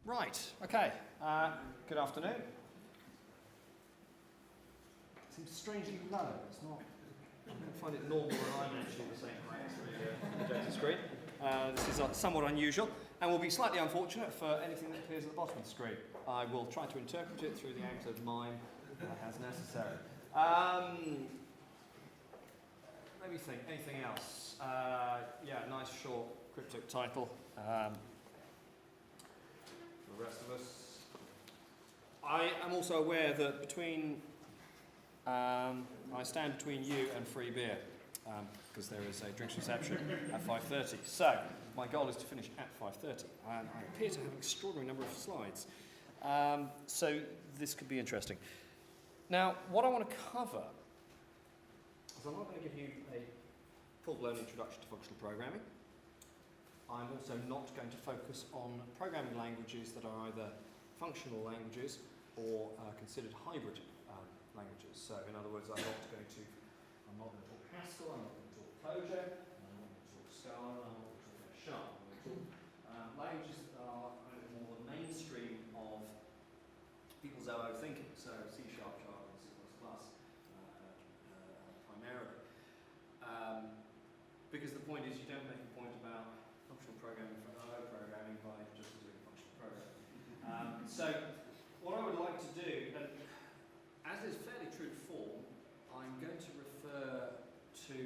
Right, okay. Good afternoon. It seems strangely low. It's not. I don't find it normal that I'm actually the same height as the projector screen. This is somewhat unusual and will be slightly unfortunate for anything that appears at the bottom of the screen. I will try to interpret it through the angle of mine as necessary. Let me think. Anything else? Yeah, nice short cryptic title. For the rest of us. I am also aware that between I stand between you and free beer because there is a drinks reception at 5:30. So my goal is to finish at 5:30. I appear to have an extraordinary number of slides, so this could be interesting. Now, what I want to cover is I'm not going to give you a full-blown introduction to functional programming. I'm also not going to focus on programming languages that are either functional languages or considered hybrid languages. So, in other words, I'm not going to talk Haskell, I'm not going to talk Clojure, I'm not going to talk Scala, I'm not going to talk Sharp. I'm going to talk languages that are kind of more the mainstream of people's OO thinking. So, C#, Sharp, and C++, primarily. Because the point is, you don't make a point about functional programming for OO programming by just doing functional programming. So, what I would like to do, and as is fairly true to form, I'm going to refer to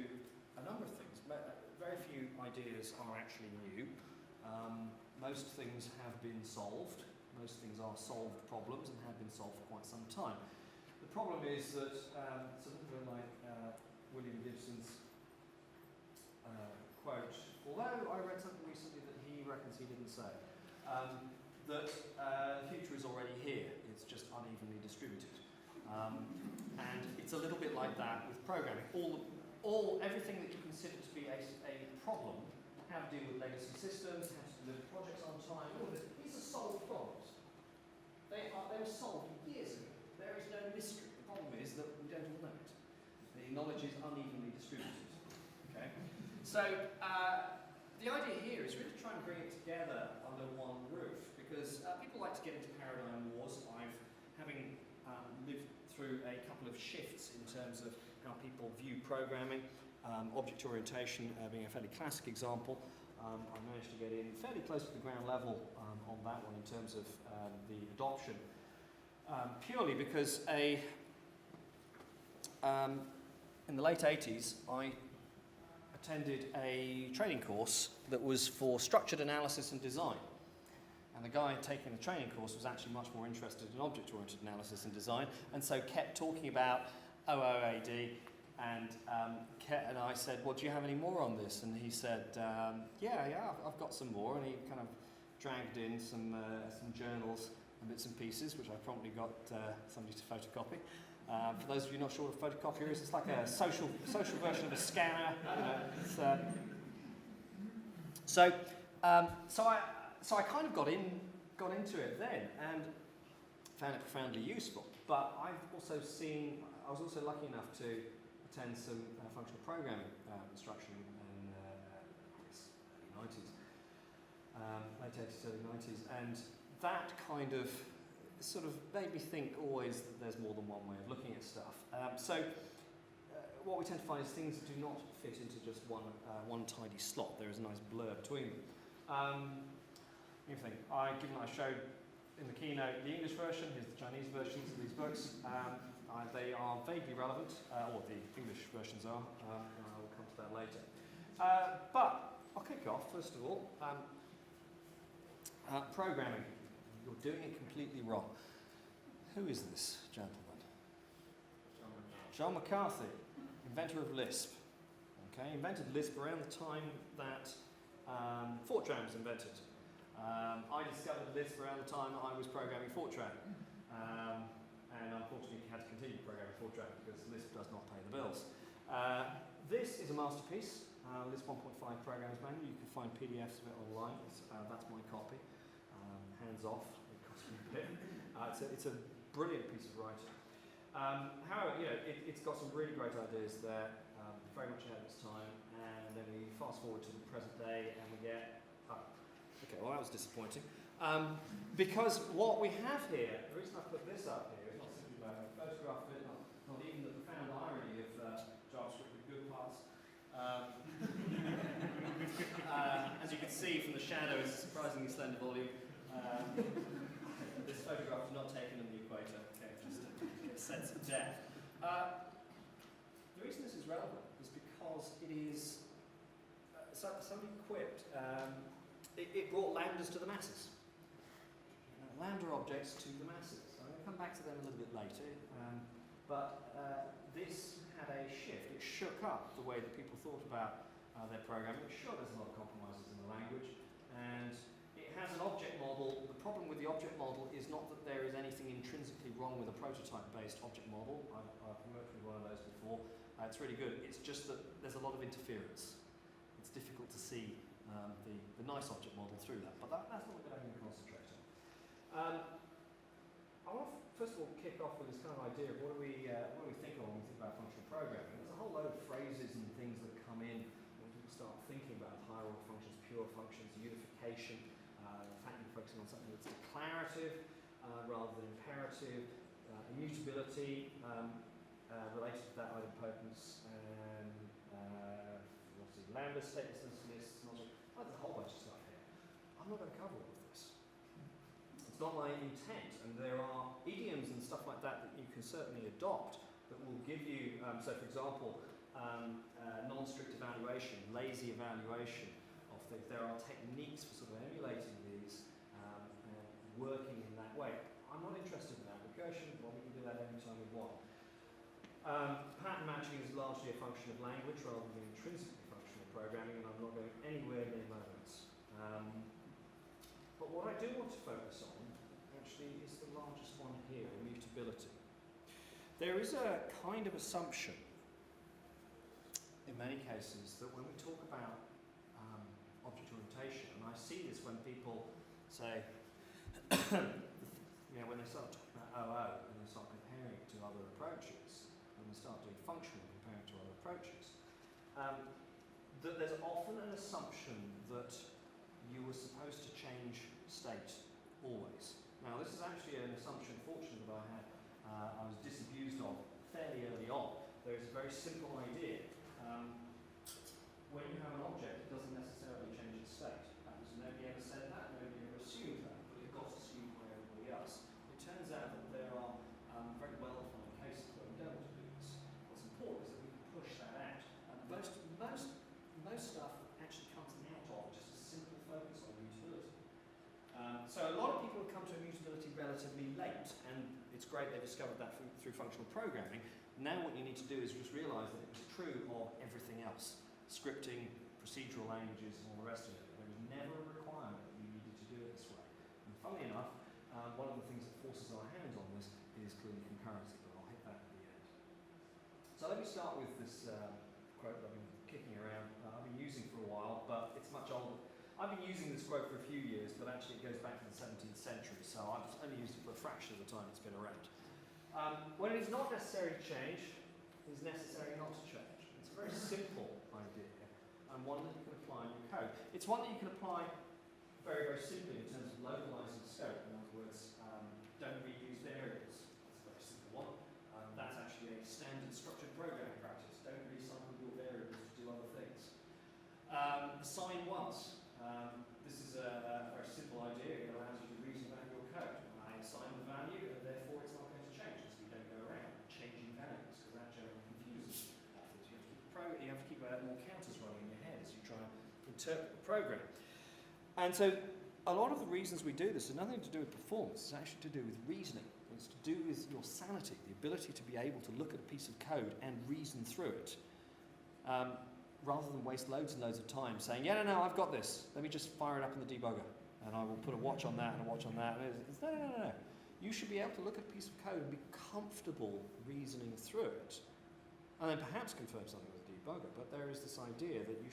a number of things. Very few ideas are actually new. Most things have been solved. Most things are solved problems and have been solved for quite some time. The problem is that it's a little bit like William Gibson's quote, although I read something recently that he reckons he didn't say, that the future is already here, it's just unevenly distributed. And it's a little bit like that with programming. Everything that you consider to be a problem, how to deal with legacy systems, how to deliver projects on time, all of this, these are solved problems. They were solved years ago. There is no mystery. The problem is that we don't all know it. The knowledge is unevenly distributed. Okay? So the idea here is really to try and bring it together under one roof, because people like to get into paradigm wars. Having lived through a couple of shifts in terms of how people view programming, object orientation being a fairly classic example. I managed to get in fairly close to the ground level on that one in terms of the adoption, purely because in the late 80s I attended a training course that was for structured analysis and design. And the guy taking the training course was actually much more interested in object-oriented analysis and design, and so kept talking about OOAD, and I said, well, do you have any more on this? And he said, yeah, I've got some more, and he kind of dragged in some journals and bits and pieces, which I promptly got somebody to photocopy. For those of you not sure what a photocopier is, it's like a social version of a scanner. So I kind of got into it then and found it profoundly useful. But I was also lucky enough to attend some functional programming instruction in the early 90s, late 80s, early 90s, and that kind of sort of made me think always that there's more than one way of looking at stuff. What we tend to find is things that do not fit into just one tidy slot. There is a nice blur between them. Given I showed in the keynote the English version, here's the Chinese versions of these books. They are vaguely relevant, or the English versions are, and I will come to that later. But I'll kick off, first of all. Programming. You're doing it completely wrong. Who is this gentleman? John McCarthy, inventor of Lisp. Okay, invented Lisp around the time that Fortran was invented. I discovered Lisp around the time that I was programming Fortran, and unfortunately had to continue programming Fortran because Lisp does not pay the bills. This is a masterpiece, Lisp 1.5 Programmer's Manual. You can find PDFs of it online. That's my copy. Hands off, it cost me a bit. It's a brilliant piece of writing. However, it's got some really great ideas there, very much ahead of its time, and then we fast forward to the present day and we get, okay, well that was disappointing. Because what we have here, the reason I put this up here is not simply about a photograph of it, not even the profound irony of JavaScript with good parts. As you can see from the shadow, it's a surprisingly slender volume. This photograph was not taken in the equator, okay, just to get a sense of depth. The reason this is relevant is because it is somebody quipped. It brought lambdas to the masses. Lambda objects to the masses. I'm going to come back to them a little bit later, but this had a shift. It shook up the way that people thought about their programming. Sure, there's a lot of compromises in the language, and it has an object model. The problem with the object model is not that there is anything intrinsically wrong with a prototype-based object model. I've worked with one of those before. It's really good. It's just that there's a lot of interference. It's difficult to see the nice object model through that, but that's not what I'm going to concentrate on. I want to first of all kick off with this kind of idea of what do we think of when we think about functional programming. There's a whole load of phrases and things that come in when people start thinking about higher order functions, pure functions, unification, the fact you're focusing on something that's declarative rather than imperative, immutability, related to that idempotence, and obviously lambda statelessness lists. There's a whole bunch of stuff here. I'm not going to cover all of this. It's not my intent, and there are idioms and stuff like that you can certainly adopt that will give you, so for example, non-strict evaluation, lazy evaluation of things. There are techniques for sort of emulating these and working in that way. I'm not interested in that. Recursion, well, we can do that anytime we want. Pattern matching is largely a function of language rather than intrinsically functional programming, and I'm not going anywhere near moments. But what I do want to focus on actually is the largest one here, immutability. There is a kind of assumption in many cases that when we talk about object orientation, and I see this when people say, when they start talking about OO and they start comparing it to other approaches, when they start doing functional comparing to other approaches, that there's often an assumption that you were supposed to change state always. Now, this is actually an assumption, fortunately, that I was disabused of fairly early on. There is a very simple idea. When you have an object, it doesn't necessarily change its state. Nobody ever said that, nobody ever assumed that, but it got assumed by everybody else. It turns out that there are very well-defined cases where we don't do this. What's important is that we can push that out. Most stuff actually comes out of just a simple focus on immutability. So a lot of people have come to immutability relatively late, and it's great they discovered that through functional programming. Now what you need to do is just realise that it was true of everything else. Scripting, procedural languages, and all the rest of it. There was never a requirement that you needed to do it this way. And funnily enough, one of the things that forces our hands on this is clearly concurrency, but I'll hit that at the end. So let me start with this quote that I've been kicking around. I've been using for a while, but it's much older. I've been using this quote for a few years, but actually it goes back to the 17th century, so I've only used it for a fraction of the time it's been around. When it is not necessary to change, it is necessary not to change. It's a very simple idea, and one that you can apply in your code. It's one that you can apply very, very simply in terms of localizing scope. In other words, don't reuse variables. That's a very simple one. That's actually a standard structured programming practice. Don't recycle your variables to do other things. Assign once. This is a very simple idea. It allows you to reason about your code. I assign the value, and therefore it's not going to change, so you don't go around changing values, because that generally confuses things. You have to keep more counters running in your head as you try and interpret the program. And so a lot of the reasons we do this is nothing to do with performance. It's actually to do with reasoning. It's to do with your sanity, the ability to be able to look at a piece of code and reason through it. Rather than waste loads and loads of time saying, no, I've got this. Let me just fire it up in the debugger. And I will put a watch on that and a watch on that. No. You should be able to look at a piece of code and be comfortable reasoning through it. And then perhaps confirm something with a debugger. But there is this idea that you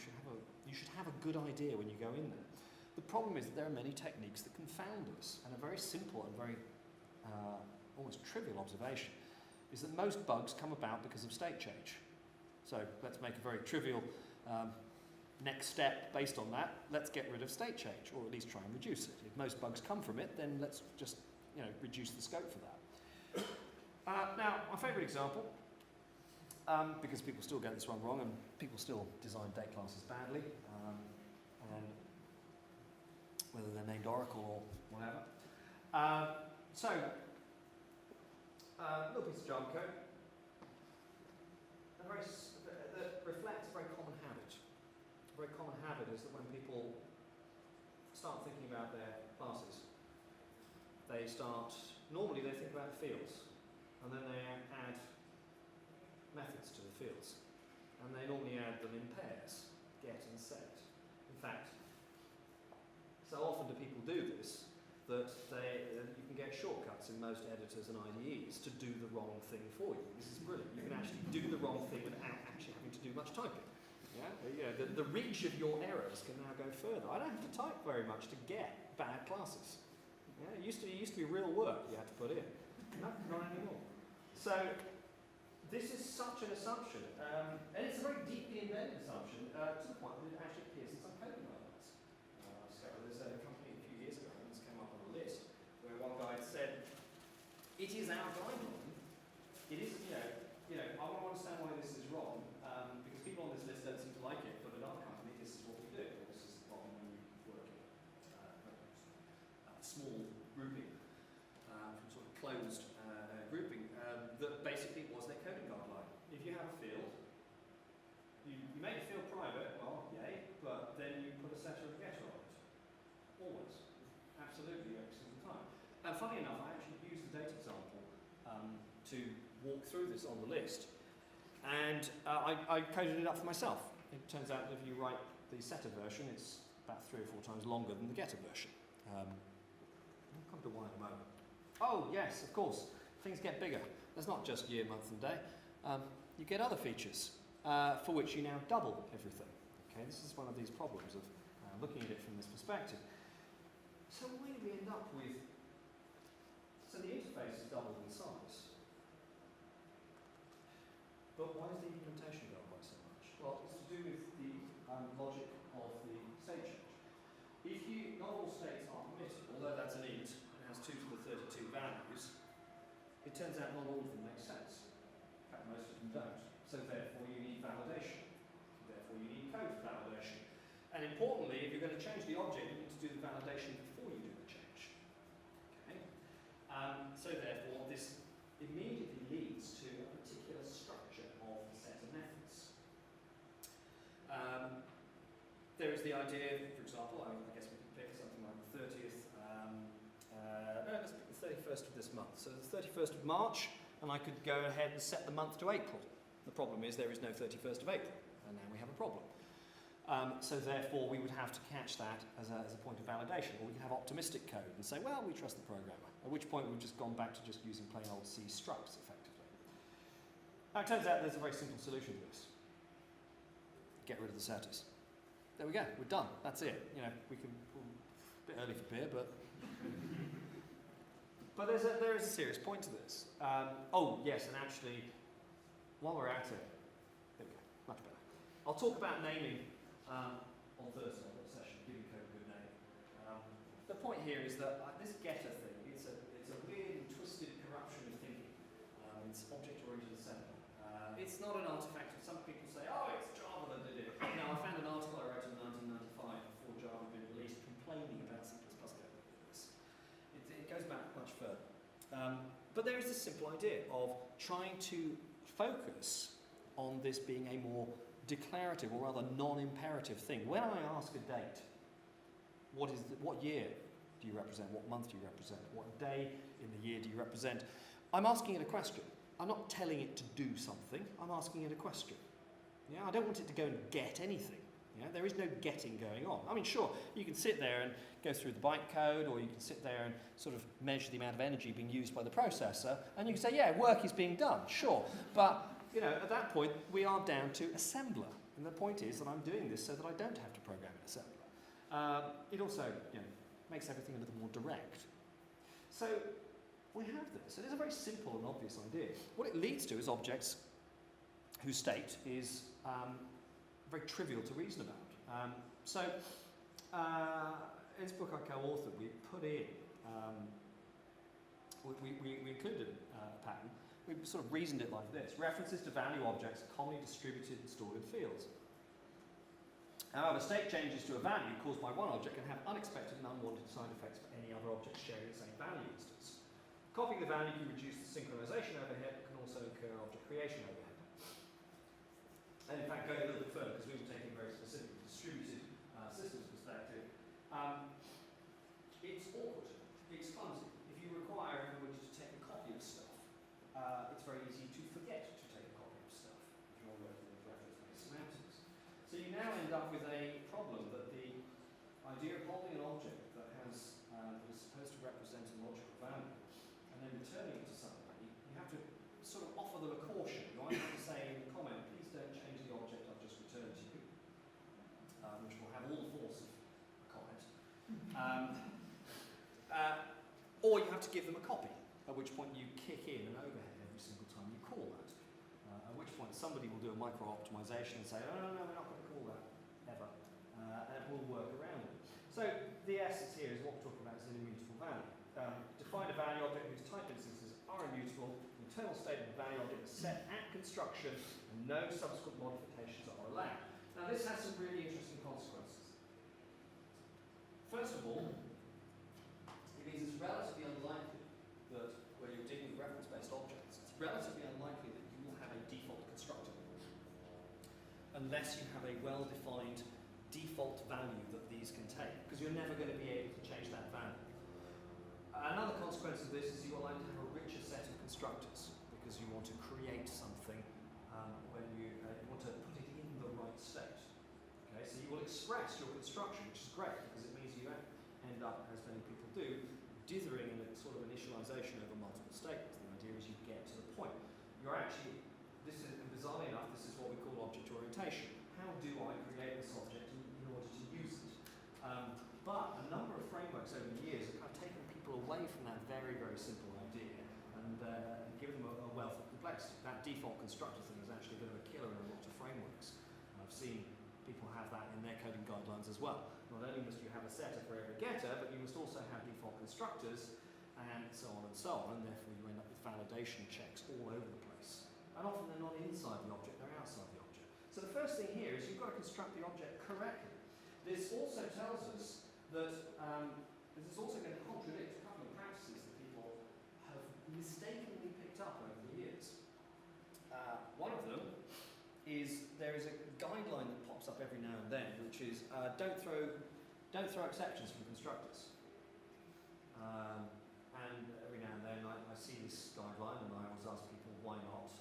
should have a good idea when you go in there. The problem is that there are many techniques that confound us. And a very simple and very almost trivial observation is that most bugs come about because of state change. So let's make a very trivial next step based on that, let's get rid of state change, or at least try and reduce it. If most bugs come from it, then let's just reduce the scope for that. Now, my favourite example, because people still get this one wrong and people still design date classes badly, and whether they're named Oracle or whatever. Little piece of Java code that reflects a very common habit. A very common habit is that when people start thinking about their classes, normally they think about the fields, and then they add methods to the fields. And they normally add them in pairs, get and set. In fact, so often do people do this that you can get shortcuts in most editors and IDEs to do the wrong thing for you. This is brilliant. You can actually do the wrong thing without actually having to do much typing. Yeah? The reach of your errors can now go further. I don't have to type very much to get bad classes. Yeah? It used to be real work you had to put in. No, not anymore. So this is such an assumption, and it's a very deeply embedded assumption to the point that it actually appears in some coding guidelines. So there's a company a few years ago, and this came up on a list, where one guy said, it is our guideline. It is, I want to understand why this is wrong, because people on this list don't seem to like it, but at our company, this is what we do. This is the problem when you work in small grouping, from sort of closed grouping, that basically was their coding guideline. If you have a field, you make the field private, well, yay, but then you put a setter and a getter on it. Always. Absolutely, every single time. And funny enough, I actually used the date example to walk through this on the list. And I coded it up for myself. It turns out that if you write the setter version, it's about 3 or 4 times longer than the getter version. I'll come to why in a moment. Oh, yes, of course. Things get bigger. There's not just year, month and day. You get other features for which you now double everything. Okay, this is one of these problems of looking at it from this perspective. So why do we end up with... So the interface is doubled in size. But why does the implementation go up by so much? Well, it's to do with the logic of the state change. Not all states are permitted, although that's an int and has 2 to the 32 values, it turns out not all of them make sense. In fact, most of them don't. So therefore you need validation. Therefore you need code validation. And importantly, if you're going to change the object, you need to do the validation before you do the change. Okay? So therefore this immediately leads to a particular structure of the set of methods. There is the idea, for example, I guess we can pick something like the 30th, let's pick the 31st of this month. So the 31st of March, and I could go ahead and set the month to April. The problem is there is no 31st of April, and now we have a problem. So therefore we would have to catch that as a point of validation, or we can have optimistic code and say, well, we trust the programmer, at which point we've just gone back to just using plain old C structs, effectively. Now it turns out there's a very simple solution to this. Get rid of the setters. There we go, we're done, that's it. We can, a bit early for beer, but... But there is a serious point to this. Oh, yes, and actually, while we're at it, there we go, much better. I'll talk about naming on Thursday, I've got a session, giving code a good name. The point here is that this getter thing, it's a weird and twisted corruption of thinking. It's object-oriented assembly. It's not an artifact of, some people say, oh, it's Java that did it. Now, I found an article I wrote in 1995 before Java had been released complaining about C++ code. It goes back much further. But there is this simple idea of trying to focus on this being a more declarative or rather non-imperative thing. When I ask a date, what year do you represent? What month do you represent? What day in the year do you represent? I'm asking it a question. I'm not telling it to do something. I'm asking it a question. Yeah, I don't want it to go and get anything. Yeah, there is no getting going on. I mean, sure, you can sit there and go through the bytecode, or you can sit there and sort of measure the amount of energy being used by the processor, and you can say, yeah, work is being done, sure. But, at that point, we are down to assembler. And the point is that I'm doing this so that I don't have to program in assembler. It also, makes everything a little more direct. So, we have this. It is a very simple and obvious idea. What it leads to is objects whose state is very trivial to reason about. In this book I co-authored, we put in, we included a pattern. We sort of reasoned it like this. References to value objects are commonly distributed and stored in fields. However, state changes to a value caused by one object can have unexpected and unwanted side effects for any other object sharing the same value instance. Copying the value can reduce the synchronization overhead, but can also incur object creation overhead. And in fact, going a little bit further, because we were taking a very specific distributed systems perspective, it's awkward, it's clumsy. If you require everybody to take a copy of stuff, it's very easy to forget to take a copy of stuff if you're working with reference-based semantics. So you now end up with a problem that the idea of holding an object that has that is supposed to represent a logical value and then returning it to somebody, you have to sort of offer them a caution. You either have to say in the comment, please don't change the object I've just returned to you, which will have all the force of a comment. Or you have to give them a copy, at which point you kick in an overhead every single time you call that. At which point somebody will do a micro-optimization and say, oh, no, we're not going to call that, ever. And it will work around it. So the essence here is what we're talking about is an immutable value. Define a value object whose type instances are immutable. The internal state of the value object is set at construction and no subsequent modifications are allowed. Now this has some really interesting consequences. First of all, it means it's relatively unlikely that where you're dealing with reference-based objects, it's relatively unlikely that you will have a default constructor unless you have a well-defined default value that these can take, because you're never going to be able to change that value. Another consequence of this is you will like to have a richer set of constructors because you want to create something when you want to put it in the right state. Okay, so you will express your construction, which is great because it means you end up, as many people do, dithering in a sort of initialization over multiple statements. The idea is you get to the point. You're actually, this is, bizarrely enough, this is what we call object orientation. How do I create this object in order to use it? But a number of frameworks over the years have kind of taken people away from that very, very simple idea and given them a wealth of complexity. That default constructor thing is actually a bit of a killer in a lot of frameworks. I've seen people have that in their coding guidelines as well. Not only must you have a setter for every getter, but you must also have default constructors and so on, and therefore you end up with validation checks all over the place. And often they're not inside the object, they're outside the object. So the first thing here is you've got to construct the object correctly. This also tells us that this is also going to contradict a couple of practices that people have mistakenly picked up over the years. One of them is there is a guideline that pops up every now and then, which is don't throw exceptions from constructors. And every now and then I see this guideline and I always ask people why not.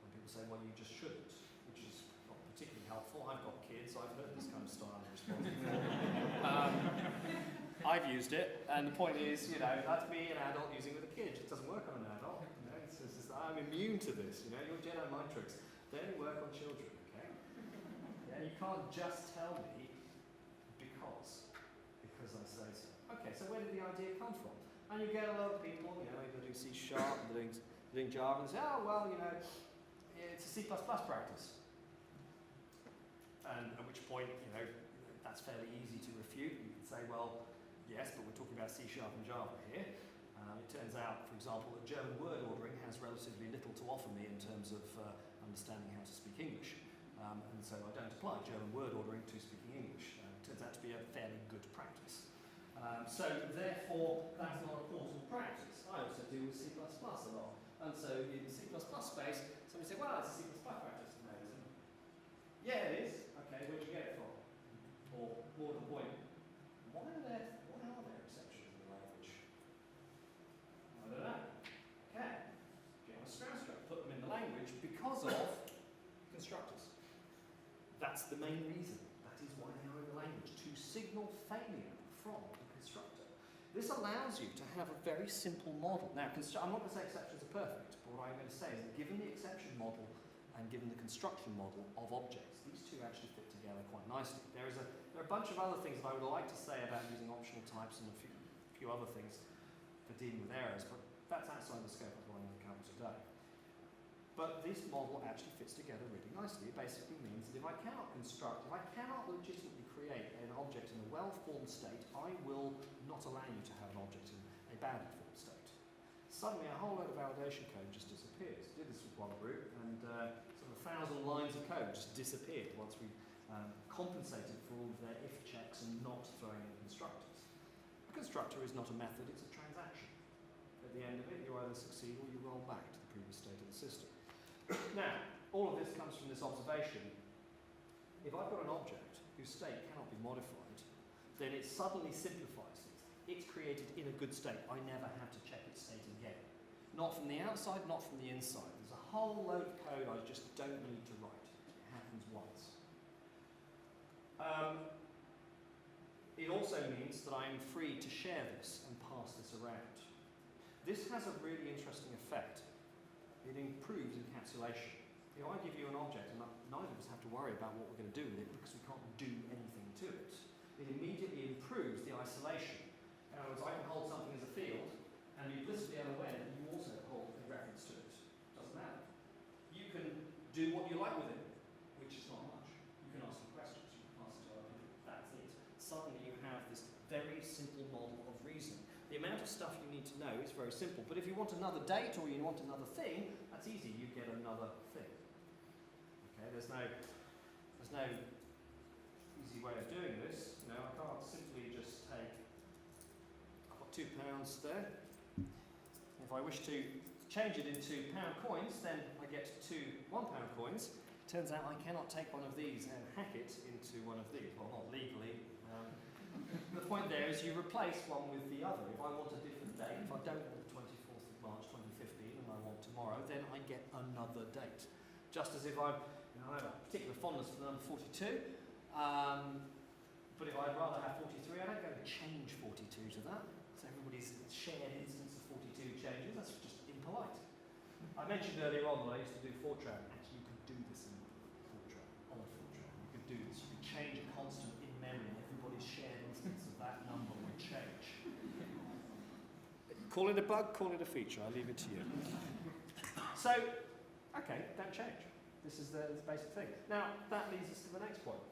And people say, well, you just shouldn't, which is not particularly helpful. I've got kids, I've heard this kind of style of response before. I've used it, and the point is, you know, that's me, an adult using it with a kid. It doesn't work on an adult. You know, it's just, I'm immune to this. You know, your Jedi mind tricks, they only work on children. Okay? Yeah, you can't just tell me because I say so. Okay, so where did the idea come from? And you get a lot of people, you know, they're doing C#, they're doing Java, and say, oh well, you know, it's a C++ practice. And at which point, you know, that's fairly easy to refute. You can say, well, yes, but we're talking about C# and Java here. It turns out, for example, that German word ordering has relatively little to offer me in terms of understanding how to speak English. And so I don't apply German word ordering to speaking English. It turns out to be a fairly good practice. So therefore, that's not a portable practice. I also deal with C++ a lot. And so in the C++ space, somebody say, well, it's a C++ practice. Amazing. Yeah, it is. Okay, where'd you get it from? Or more to the point, why are there exceptions in the language? I don't know. Okay. Get on a construct, put them in the language because of constructors. That's the main reason. That is why they are in the language, to signal failure from the constructor. This allows you to have a very simple model. Now, I'm not going to say exceptions are perfect, but what I'm going to say is that given the exception model and given the construction model of objects, these two actually fit together quite nicely. There are a bunch of other things that I would like to say about using optional types and a few other things for dealing with errors, but that's outside the scope of what I'm going to cover today. But this model actually fits together really nicely. It basically means that if I cannot legitimately create an object in a well-formed state, I will not allow you to have an object in a badly formed state. Suddenly a whole load of validation code just disappears. I did this with one group, and sort of 1,000 lines of code just disappeared once we compensated for all of their if checks and not throwing in constructors. A constructor is not a method, it's a transaction. At the end of it, you either succeed or you roll back to the previous state of the system. Now, all of this comes from this observation. If I've got an object whose state cannot be modified, then it suddenly simplifies things. It's created in a good state. I never have to check its state again. Not from the outside, not from the inside. There's a whole load of code I just don't need to write. It happens once. It also means that I'm free to share this and pass this around. This has a really interesting effect. It improves encapsulation. If I give you an object, and neither of us have to worry about what we're going to do with it because we can't do anything to it, it immediately improves the isolation. In other words, I can hold something as a field and be blissfully unaware that you also hold a reference to it. Doesn't matter. You can do what you like with it, which is not much. You can ask some questions, you can pass it to other people. That's it. Suddenly you have this very simple model of reasoning. The amount of stuff you need to know is very simple, but if you want another date or you want another thing, that's easy, you get another thing. Okay, there's no easy way of doing this. You know, I can't simply just take, I've got £2 there. If I wish to change it into pound coins, then I get two £1 coins. Turns out I cannot take one of these and hack it into one of these. Well, not legally. The point there is you replace one with the other. If I want a different date, if I don't want the 24th of March 2015 and I want tomorrow, then I get another date. Just as if I have a particular fondness for the number 42, but if I'd rather have 43, I don't go and change 42 to that. So everybody's shared instance of 42 changes. That's just impolite. I mentioned earlier on that I used to do Fortran. Actually, you could do this in Fortran, on Fortran. You could do this. You could change a constant in memory, and everybody's shared instance of that number would change. Call it a bug, call it a feature. I leave it to you. So, okay, don't change. This is the basic thing. Now, that leads us to the next point.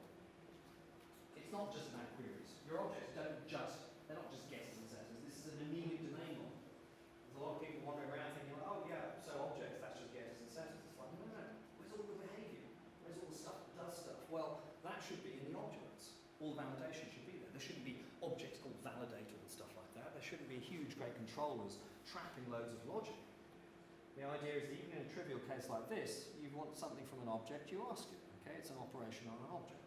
It's not just about queries. Your objects they're not just guesses and setters. This is an immediate domain model. There's a lot of people wandering around thinking, oh yeah, so objects, that's just guesses and setters. It's like, no. Where's all the behavior? Where's all the stuff that does stuff? Well, that should be in the objects. All the validation should be there. There shouldn't be objects called validator and stuff like that. There shouldn't be huge, great controllers trapping loads of logic. The idea is that even in a trivial case like this, you want something from an object, you ask it. Okay, it's an operation on an object.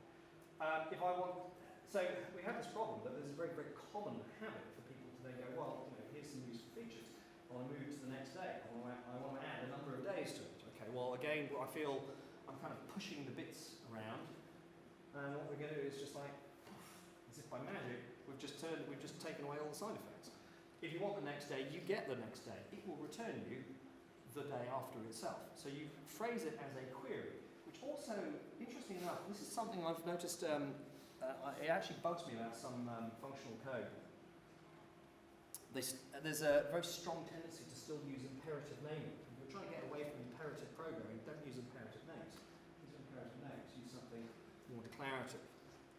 So we have this problem that there's a very, very common habit for people to then go, well, here's some useful features. I want to move to the next day. I want to add a number of days to it. Okay, well, again, I feel I'm kind of pushing the bits around, and what we're going to do is just like, as if by magic, we've just taken away all the side effects. If you want the next day, you get the next day. It will return you the day after itself. So you phrase it as a query, which also, interesting enough, this is something I've noticed, it actually bugs me about some functional code. There's a very strong tendency to still use imperative naming. If you're trying to get away from imperative programming, don't use imperative names. Use imperative names, use something more declarative.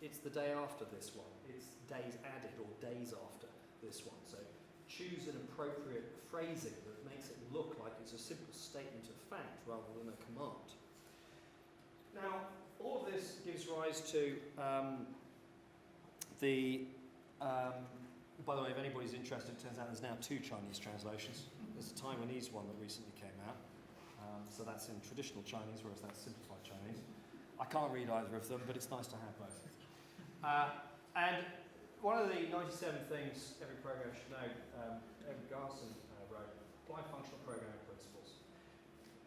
It's the day after this one. It's days added or days after this one. So choose an appropriate phrasing that makes it look like it's a simple statement of fact rather than a command. Now, all of this gives rise to by the way, if anybody's interested, it turns out there's now 2 Chinese translations. There's a Taiwanese one that recently came out. So that's in traditional Chinese, whereas that's simplified Chinese. I can't read either of them, but it's nice to have both. And one of the 97 things every programmer should know, Edward Garson wrote, apply functional programming principles.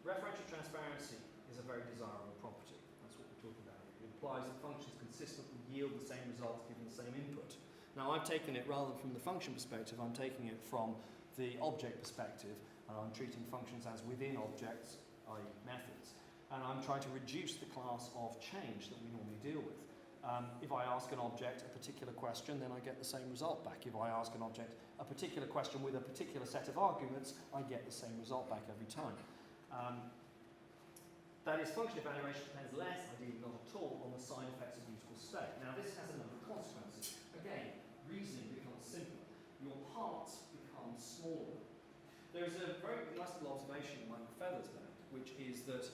Referential transparency is a very desirable property. That's what we're talking about. It implies that functions consistently yield the same results given the same input. Now I've taken it rather from the function perspective, I'm taking it from the object perspective, and I'm treating functions as within objects, i.e. methods. And I'm trying to reduce the class of change that we normally deal with. If I ask an object a particular question, then I get the same result back. If I ask an object a particular question with a particular set of arguments, I get the same result back every time. That is, function evaluation depends less, ideally not at all, on the side effects of mutable state. Now this has a number of consequences. Again, reasoning becomes simpler. Your parts become smaller. There is a very nice little observation in Michael Feather's made, which is that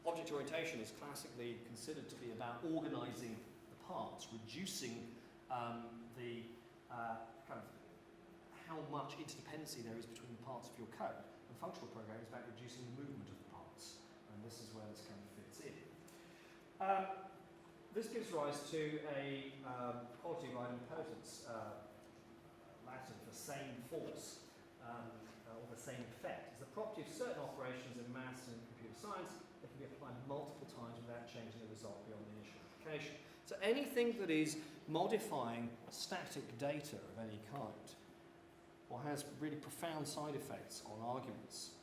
object orientation is classically considered to be about organising the parts, reducing the kind of how much interdependency there is between the parts of your code. And functional programming is about reducing the movement of the parts. And this is where this kind of fits in. This gives rise to a quality of idempotence, Latin for same force, or the same effect. It's the property of certain operations in maths and computer science that can be applied multiple times without changing the result beyond the initial application. So anything that is modifying static data of any kind, or has really profound side effects on arguments,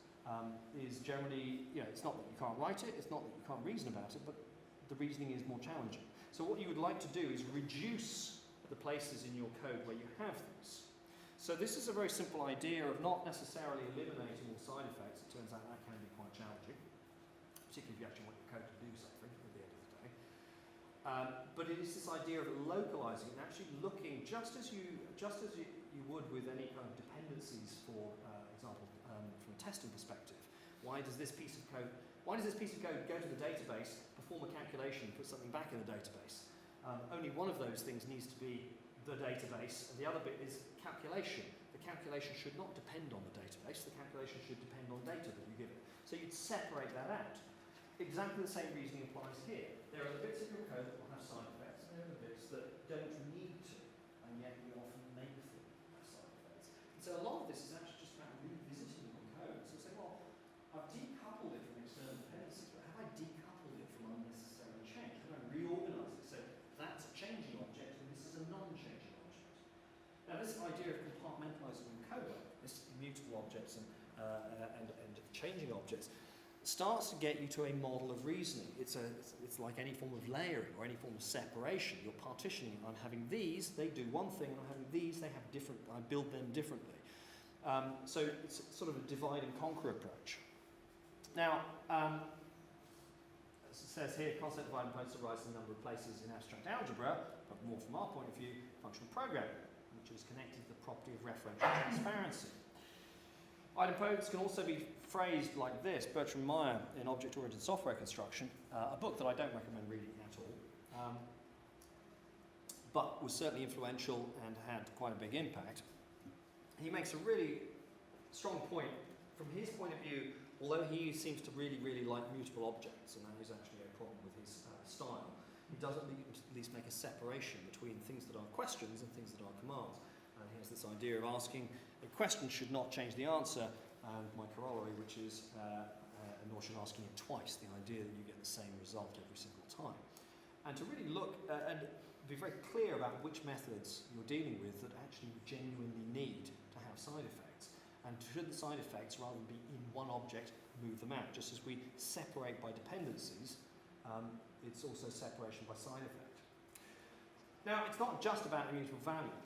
is generally, it's not that you can't write it, it's not that you can't reason about it, but the reasoning is more challenging. So what you would like to do is reduce the places in your code where you have these. So this is a very simple idea of not necessarily eliminating all side effects. It turns out that can be quite challenging, particularly if you actually want your code to do something at the end of the day. But it is this idea of localizing and actually looking just as you would with any kind of dependencies, for example, from a testing perspective. Why does this piece of code go to the database, perform a calculation, put something back in the database? Only one of those things needs to be the database, and the other bit is calculation. The calculation should not depend on the database, the calculation should depend on data that you give it. So you'd separate that out. Exactly the same reasoning applies here. There are the bits of your code that will have side effects, and there are the bits that don't need to, and yet you often make them have side effects. And so a lot of this is actually just about revisiting your code. So say, well, I've decoupled it from external dependencies, but have I decoupled it from unnecessary change? Can I reorganize it? So that's a changing object, and this is a non-changing object. Now this idea of compartmentalizing your code, this immutable objects and changing objects, starts to get you to a model of reasoning. It's like any form of layering or any form of separation. You're partitioning. I'm having these, they do one thing, and I'm having these, they have different, I build them differently. So it's sort of a divide and conquer approach. Now, as it says here, concept of idempotence arises in a number of places in abstract algebra, but more from our point of view, functional programming, which is connected to the property of referential transparency. Idempotence can also be phrased like this. Bertrand Meyer in Object-Oriented Software Construction, a book that I don't recommend reading at all, but was certainly influential and had quite a big impact. He makes a really strong point. From his point of view, although he seems to really, really like mutable objects, and that is actually a problem with his style, he does at least make a separation between things that are questions and things that are commands. And he has this idea of asking, a question should not change the answer, and my corollary, which is, nor should asking it twice, the idea that you get the same result every single time. And to really look and be very clear about which methods you're dealing with that actually genuinely need to have side effects. And should the side effects, rather than be in one object, move them out. Just as we separate by dependencies, it's also separation by side effect. Now, it's not just about immutable value.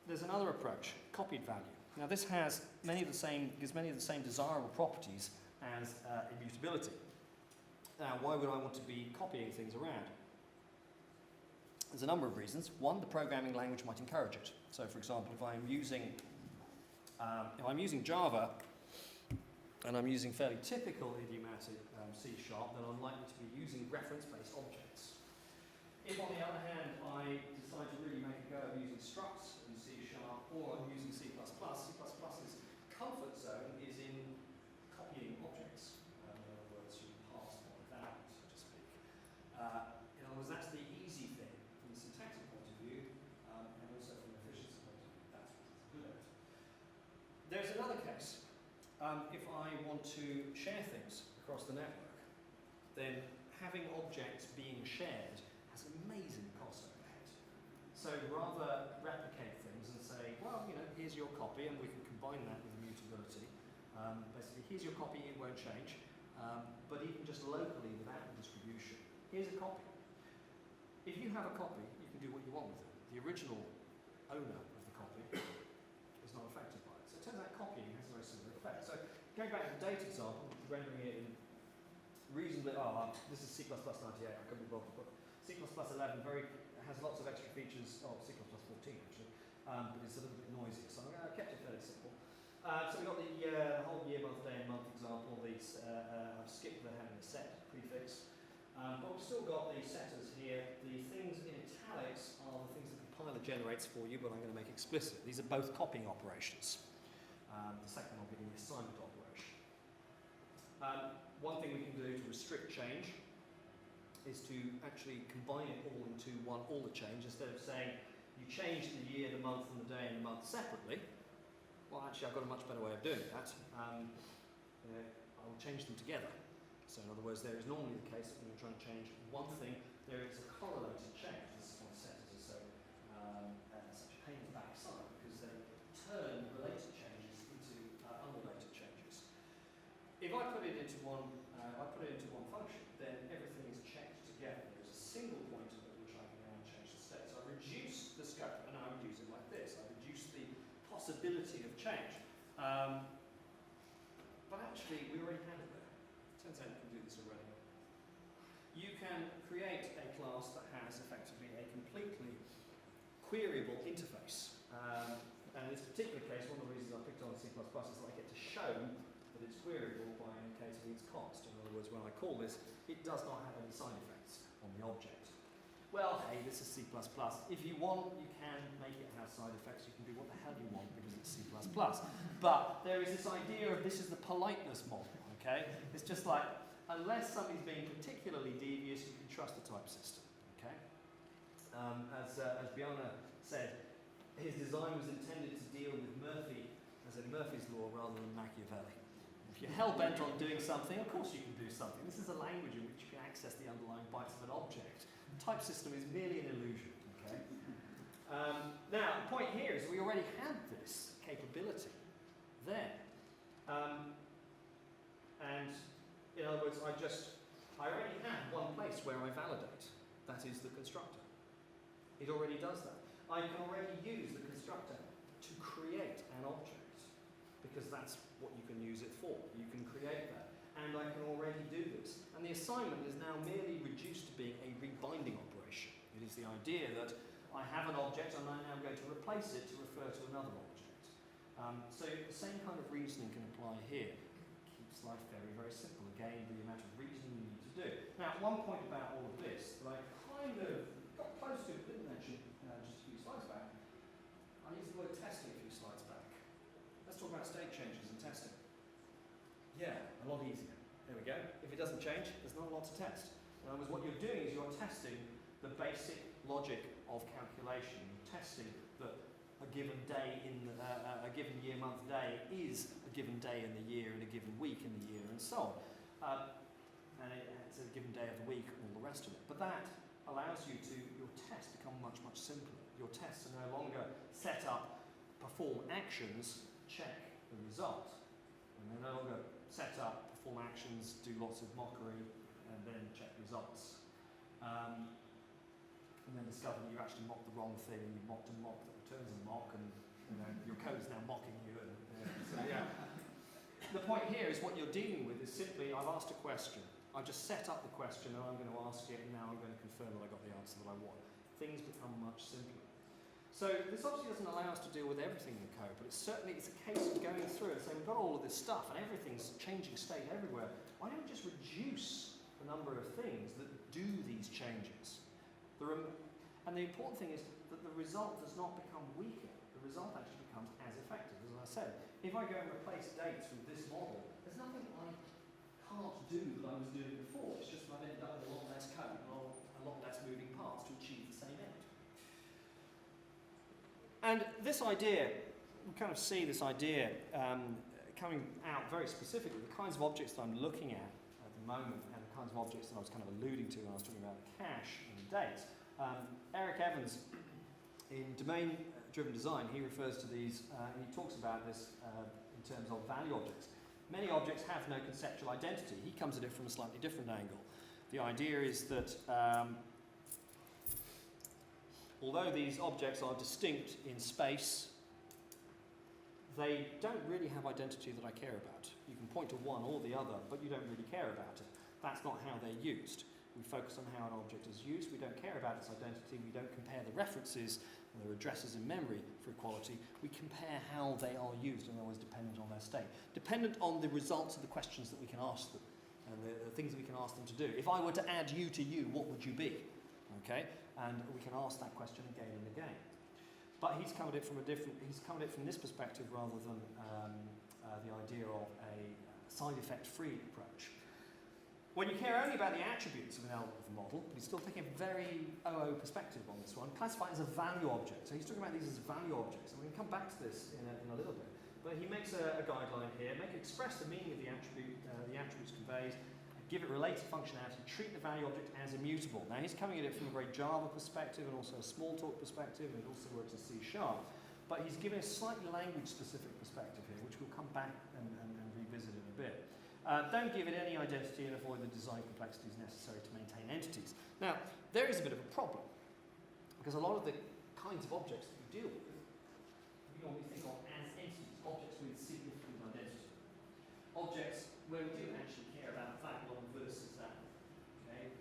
There's another approach, copied value. Now, this has gives many of the same desirable properties as immutability. Now, why would I want to be copying things around? There's a number of reasons. One, the programming language might encourage it. So, for example, if I'm using Java and I'm using fairly typical idiomatic C#, then I'm likely to be using reference-based objects. If, on the other hand, I decide to really make a go of using structs in C# or I'm using C++, C++'s comfort zone is in copying objects. In other words, you pass one without, so to speak. In other words, that's the easy thing from the syntactic point of view, and also from an efficiency point of view. That's what it's good at. There's another case. If I want to share things across the network, then having objects being shared has an amazing cost overhead. So rather replicate things and say, well, here's your copy, and we can combine that with immutability. Basically, here's your copy, it won't change. But even just locally without the distribution, here's a copy. If you have a copy, you can do what you want with it. The original owner of the copy is not affected by it. So it turns out copying has a very similar effect. So going back to the data example, rendering it in reasonably, this is C++ 98, I couldn't be bothered, but C++ 11 has lots of extra features, C++ 14 actually, but it's a little bit noisy, so I kept it fairly simple. So we've got the whole year, month, day, and month example. I've skipped the having a set prefix, but we've still got the setters here. The things in italics are the things the compiler generates for you, but I'm going to make explicit. These are both copying operations. The second one being the assignment operation. One thing we can do to restrict change is to actually combine it all into all the change, instead of saying you change the year, the month, and the day, and the month separately. Well, actually, I've got a much better way of doing that. I'll change them together. So, in other words, there is normally the case that when you're trying to change one thing, there is a correlated change. This is why setters are so such a pain in the backside, because they turn related changes into unrelated changes. If I put it into one function, then everything is checked together. There's a single pointer at which I can now change the state. So I've reduced the scope, and I would use it like this. I've reduced the possibility of change. But actually, we already have it there. Turns out you can do this already. You can create a class that has effectively a completely queryable interface. And in this particular case, one of the reasons I picked on C++ is that I get to show that it's queryable by indicating its const. In other words, when I call this, it does not have any side effects on the object. Well, hey, this is C++. If you want, you can make it have side effects. You can do what the hell you want because it's C++. But there is this idea of this is the politeness model, okay? It's just like, unless somebody's being particularly devious, you can trust the type system, okay? As Bjarne said, his design was intended to deal with Murphy's law rather than Machiavelli. If you're hell-bent on doing something, of course you can do something. This is a language in which you can access the underlying bytes of an object. Type system is merely an illusion, okay? Now, the point here is we already have this capability there. And in other words, I already have one place where I validate. That is the constructor. It already does that. I can already use the constructor to create an object, because that's what you can use it for. You can create that. And I can already do this. And the assignment is now merely reduced to being a rebinding operation. It is the idea that I have an object and I'm now going to replace it to refer to another object. So the same kind of reasoning can apply here. It keeps life very, very simple. Again, the amount of reasoning you need to do. Now, one point about all of this that I kind of got close to, but didn't mention just a few slides back. I used the word testing a few slides back. Let's talk about state changes and testing. Yeah, a lot easier. There we go. If it doesn't change, there's not a lot to test. In other words, what you're doing is you're testing the basic logic of calculation. You're testing that a given day a given year, month, day is a given day in the year and a given week in the year and so on. And it's a given day of the week and all the rest of it. But that allows you to, your tests become much, much simpler. Your tests are no longer set up, perform actions, check the result. And they're no longer set up, perform actions, do lots of mockery, and then check results. And then discover that you actually mocked the wrong thing, and you mocked a mock that returns a mock, and your code is now mocking you. So yeah. The point here is what you're dealing with is simply, I've asked a question. I've just set up the question, and I'm going to ask it, and now I'm going to confirm that I got the answer that I want. Things become much simpler. So this obviously doesn't allow us to deal with everything in the code, but it's a case of going through and saying, we've got all of this stuff, and everything's changing state everywhere. Why don't we just reduce the number of things that do these changes? And the important thing is that the result does not become weaker. The result actually becomes as effective. As I said, if I go and replace dates with this model, there's nothing I can't do that I was doing before. It's just that I've ended up with a lot less code and a lot less moving parts to achieve the same end. And this idea, we kind of see this idea coming out very specifically. The kinds of objects that I'm looking at the moment and the kinds of objects that I was kind of alluding to when I was talking about the cache and the dates. Eric Evans, in domain-driven design, he refers to these, and he talks about this in terms of value objects. Many objects have no conceptual identity. He comes at it from a slightly different angle. The idea is that although these objects are distinct in space, they don't really have identity that I care about. You can point to one or the other, but you don't really care about it. That's not how they're used. We focus on how an object is used. We don't care about its identity. We don't compare the references and their addresses in memory for equality. We compare how they are used, and they're always dependent on their state. Dependent on the results of the questions that we can ask them and the things that we can ask them to do. If I were to add you to you, what would you be? Okay? And we can ask that question again and again. But he's covered it from this perspective rather than the idea of a side effect-free approach. When you care only about the attributes of an algorithm model, but he's still taking a very OO perspective on this one, classify it as a value object. So he's talking about these as value objects, and we can come back to this in a little bit. But he makes a guideline here, express the meaning of the attributes conveyed, give it related functionality, treat the value object as immutable. Now he's coming at it from a very Java perspective and also a Smalltalk perspective, and it also works in C#. But he's giving a slightly language-specific perspective here, which we'll come back and revisit in a bit. Don't give it any identity and avoid the design complexities necessary to maintain entities. Now, there is a bit of a problem, because a lot of the kinds of objects that we deal with, we normally think of as entities, objects with significant identity. Objects where we do actually care about that one versus that one. Okay?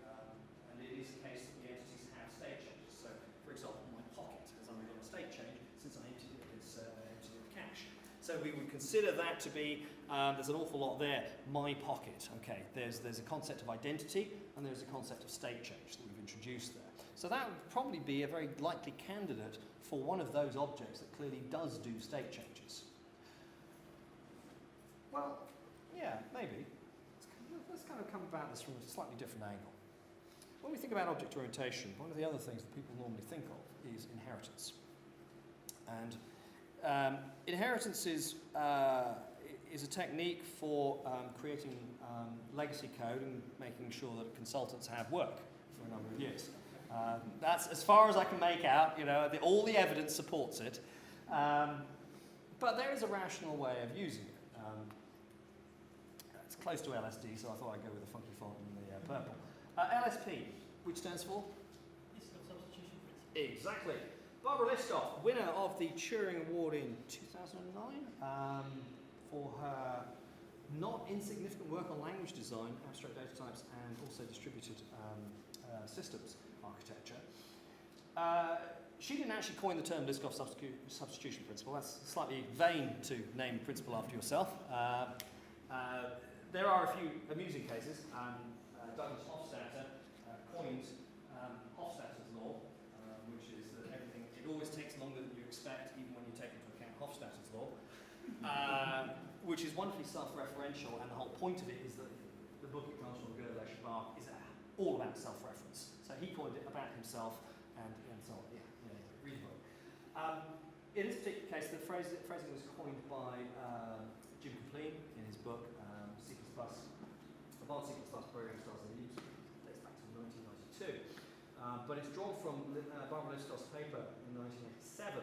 And it is the case that the entities have state changes. So, for example, my pocket has undergone a state change since I emptied it of cash. So we would consider that to be, there's an awful lot there, my pocket. Okay, there's a concept of identity and there's a concept of state change that we've introduced there. So that would probably be a very likely candidate for one of those objects that clearly does do state changes. Well, yeah, maybe. Let's kind of come about this from a slightly different angle. When we think about object orientation, one of the other things that people normally think of is inheritance. And inheritance is a technique for creating legacy code and making sure that consultants have work for a number of years. That's as far as I can make out. You know, all the evidence supports it. But there is a rational way of using it. It's close to LSD, so I thought I'd go with the funky font and the purple. LSP, which stands for? Substitution principle. Exactly. Barbara Liskov, winner of the Turing Award in 2009 for her not insignificant work on language design, abstract data types, and also distributed systems architecture. She didn't actually coin the term Liskov substitution principle. That's slightly vain to name a principle after yourself. There are a few amusing cases. Douglas Hofstadter coined Hofstadter's law, which is that everything, it always takes longer than you expect, even when you take into account Hofstadter's law, which is wonderfully self-referential, and the whole point of it is that the book it comes from, Gödel Shabbat, is all about self-reference. So he coined it about himself, and so on. Yeah, reasonable. In this particular case, the phrasing was coined by Jim Kaplan in his book, C++, Advanced C++ Programming Styles and Use, dates back to 1992. But it's drawn from Barbara Liskov's paper in 1987,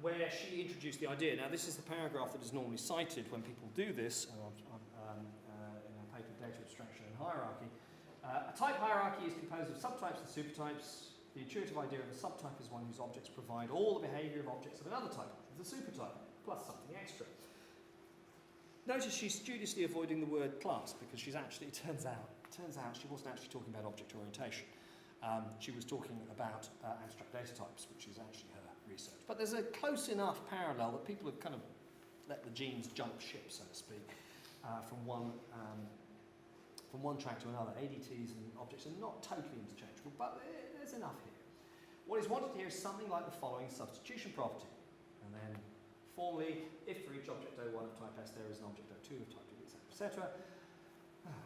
where she introduced the idea. Now, this is the paragraph that is normally cited when people do this in a paper, Data Abstraction and Hierarchy. A type hierarchy is composed of subtypes and supertypes. The intuitive idea of a subtype is one whose objects provide all the behavior of objects of another type, the supertype, plus something extra. Notice she's studiously avoiding the word class, because she's actually, it turns out she wasn't actually talking about object orientation. She was talking about abstract data types, which is actually her research. But there's a close enough parallel that people have kind of let the genes jump ship, so to speak, from one track to another. ADTs and objects are not totally interchangeable, but there's enough here. What is wanted here is something like the following substitution property. And then formally, if for each object O1 of type S there is an object O2 of type D, etc.,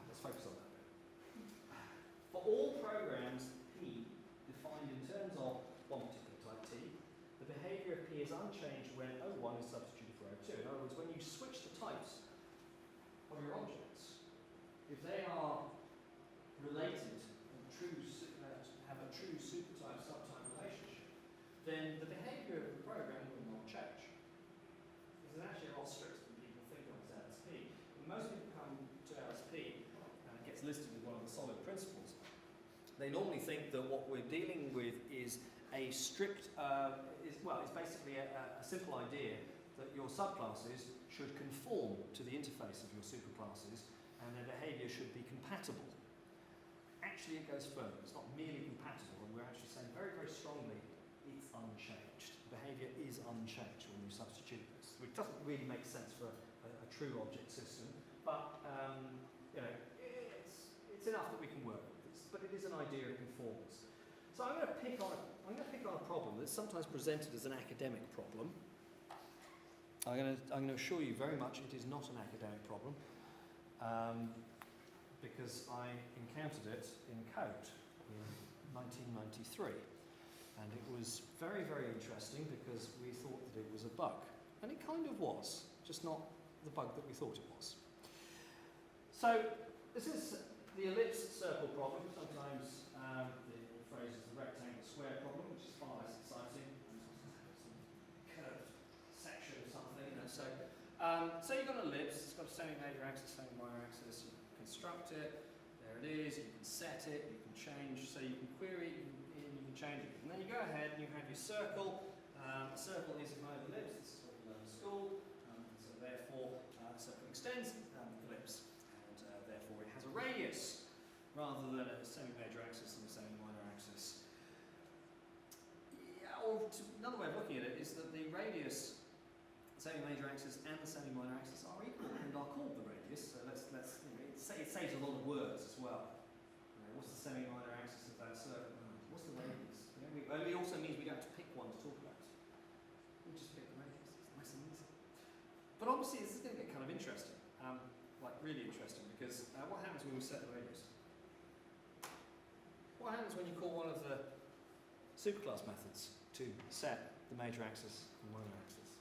let's focus on that bit. For all programs P defined in terms of one particular type T, the behavior of P is unchanged when O1 is substituted for O2. In other words, when you switch the types of your objects, if they are related and have a true supertype-subtype relationship, then the behavior of the program will not change. This is actually a lot stricter than people think of as LSP. When most people come to LSP, and it gets listed as one of the solid principles, they normally think that what we're dealing with is a strict, it's basically a simple idea that your subclasses should conform to the interface of your superclasses and their behaviour should be compatible. Actually, it goes further. It's not merely compatible, and we're actually saying very, very strongly it's unchanged. Behaviour is unchanged when you substitute this, which doesn't really make sense for a true object system, but you know, it's enough that we can work with this. But it is an idea of conformance. So I'm going to pick on a problem that's sometimes presented as an academic problem. I'm going to assure you very much it is not an academic problem, because I encountered it in code in 1993. And it was very, very interesting because we thought that it was a bug. And it kind of was, just not the bug that we thought it was. So this is the ellipse circle problem. Sometimes the phrase is the rectangle square problem, which is far less exciting. Some curved section of something. You know. So you've got an ellipse. It's got a semi-major axis, semi-minor axis. You can construct it. There it is. You can set it. You can change. So you can query it. You can change it. And then you go ahead and you have your circle. A circle is a kind of ellipse. This is what we learned at school. So therefore, a circle extends the ellipse. And therefore, it has a radius rather than a semi-major axis and a semi-minor axis. Yeah, or another way of looking at it is that the radius, semi-major axis and the semi-minor axis are equal and are called the radius. So let's you know, it saves a lot of words as well. You know, what's the semi-minor axis of that circle? What's the radius? You know, it also means we don't have to pick one to talk about. We just pick the radius. It's nice and easy. But obviously, this is going to get kind of interesting, like really interesting, because what happens when we set the radius? What happens when you call one of the superclass methods to set the major axis and minor axis?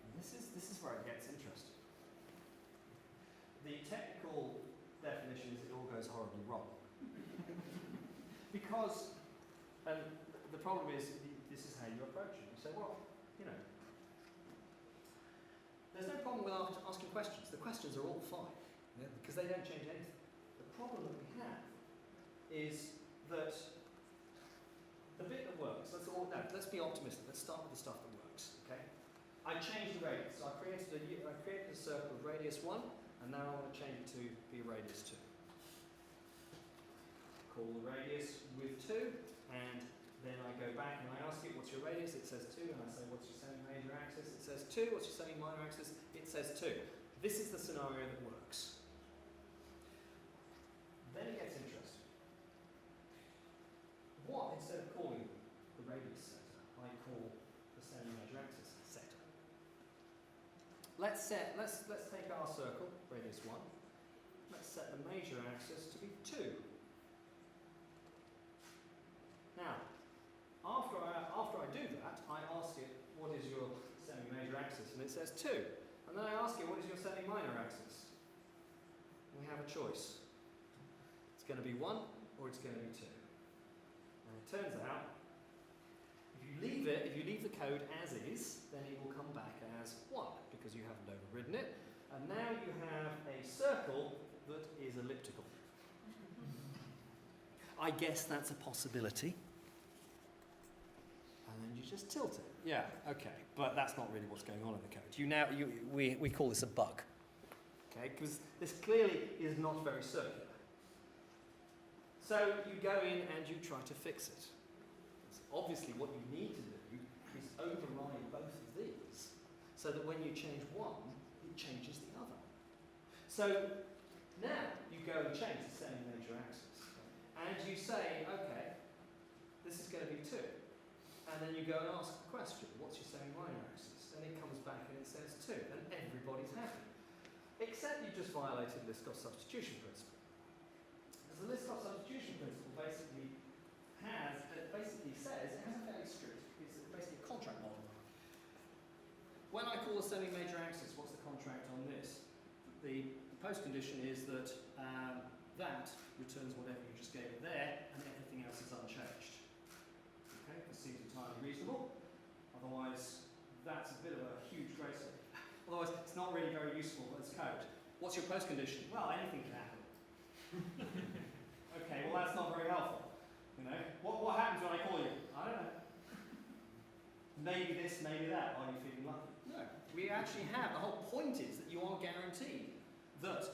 And this is where it gets interesting. The technical definition is it all goes horribly wrong. Because, and the problem is, this is how you approach it. You say, well, you know, there's no problem with asking questions. The questions are all fine, because they don't change anything. The problem that we have is that the bit that works, let's be optimistic. Let's start with the stuff that works, okay? I changed the radius. So I created a circle of radius 1, and now I want to change it to be radius 2. Call the radius with 2, and then I go back and I ask it, what's your radius? It says 2, and I say, what's your semi-major axis? It says 2. What's your semi-minor axis? It says 2. This is the scenario that works. Then it gets interesting. What, instead of calling the radius setter, I call the semi-major axis setter. Let's take our circle, radius 1. Let's set the major axis to be 2. Now, after I do that, I ask it, what is your semi-major axis? And it says 2. And then I ask it, what is your semi-minor axis? And we have a choice. It's going to be 1 or it's going to be 2. And it turns out, if you leave the code as is, then it will come back as 1, because you haven't overridden it. And now you have a circle that is elliptical. I guess that's a possibility. And then you just tilt it. Yeah, okay. But that's not really what's going on in the code. We call this a bug. Okay, because this clearly is not very circular. So you go in and you try to fix it. So obviously what you need to do is override both of these so that when you change one, it changes the other. So now you go and change the semi-major axis. And you say, okay, this is going to be 2. And then you go and ask the question, what's your semi-minor axis? And it comes back and it says 2. And everybody's happy. Except you just violated Liskov substitution principle. The Liskov substitution principle basically says it has a fairly strict, it's basically a contract model. When I call a semi-major axis, what's the contract on this? The post condition is that that returns whatever you just gave it there, and everything else is unchanged. Okay, this seems entirely reasonable. Otherwise, that's a bit of a huge grace. Otherwise, it's not really very useful as code. What's your post condition? Well, anything can happen. Okay, well that's not very helpful. You know, what happens when I call you? I don't know. maybe this, maybe that, are you feeling lucky? No. We actually have, the whole point is that you are guaranteed that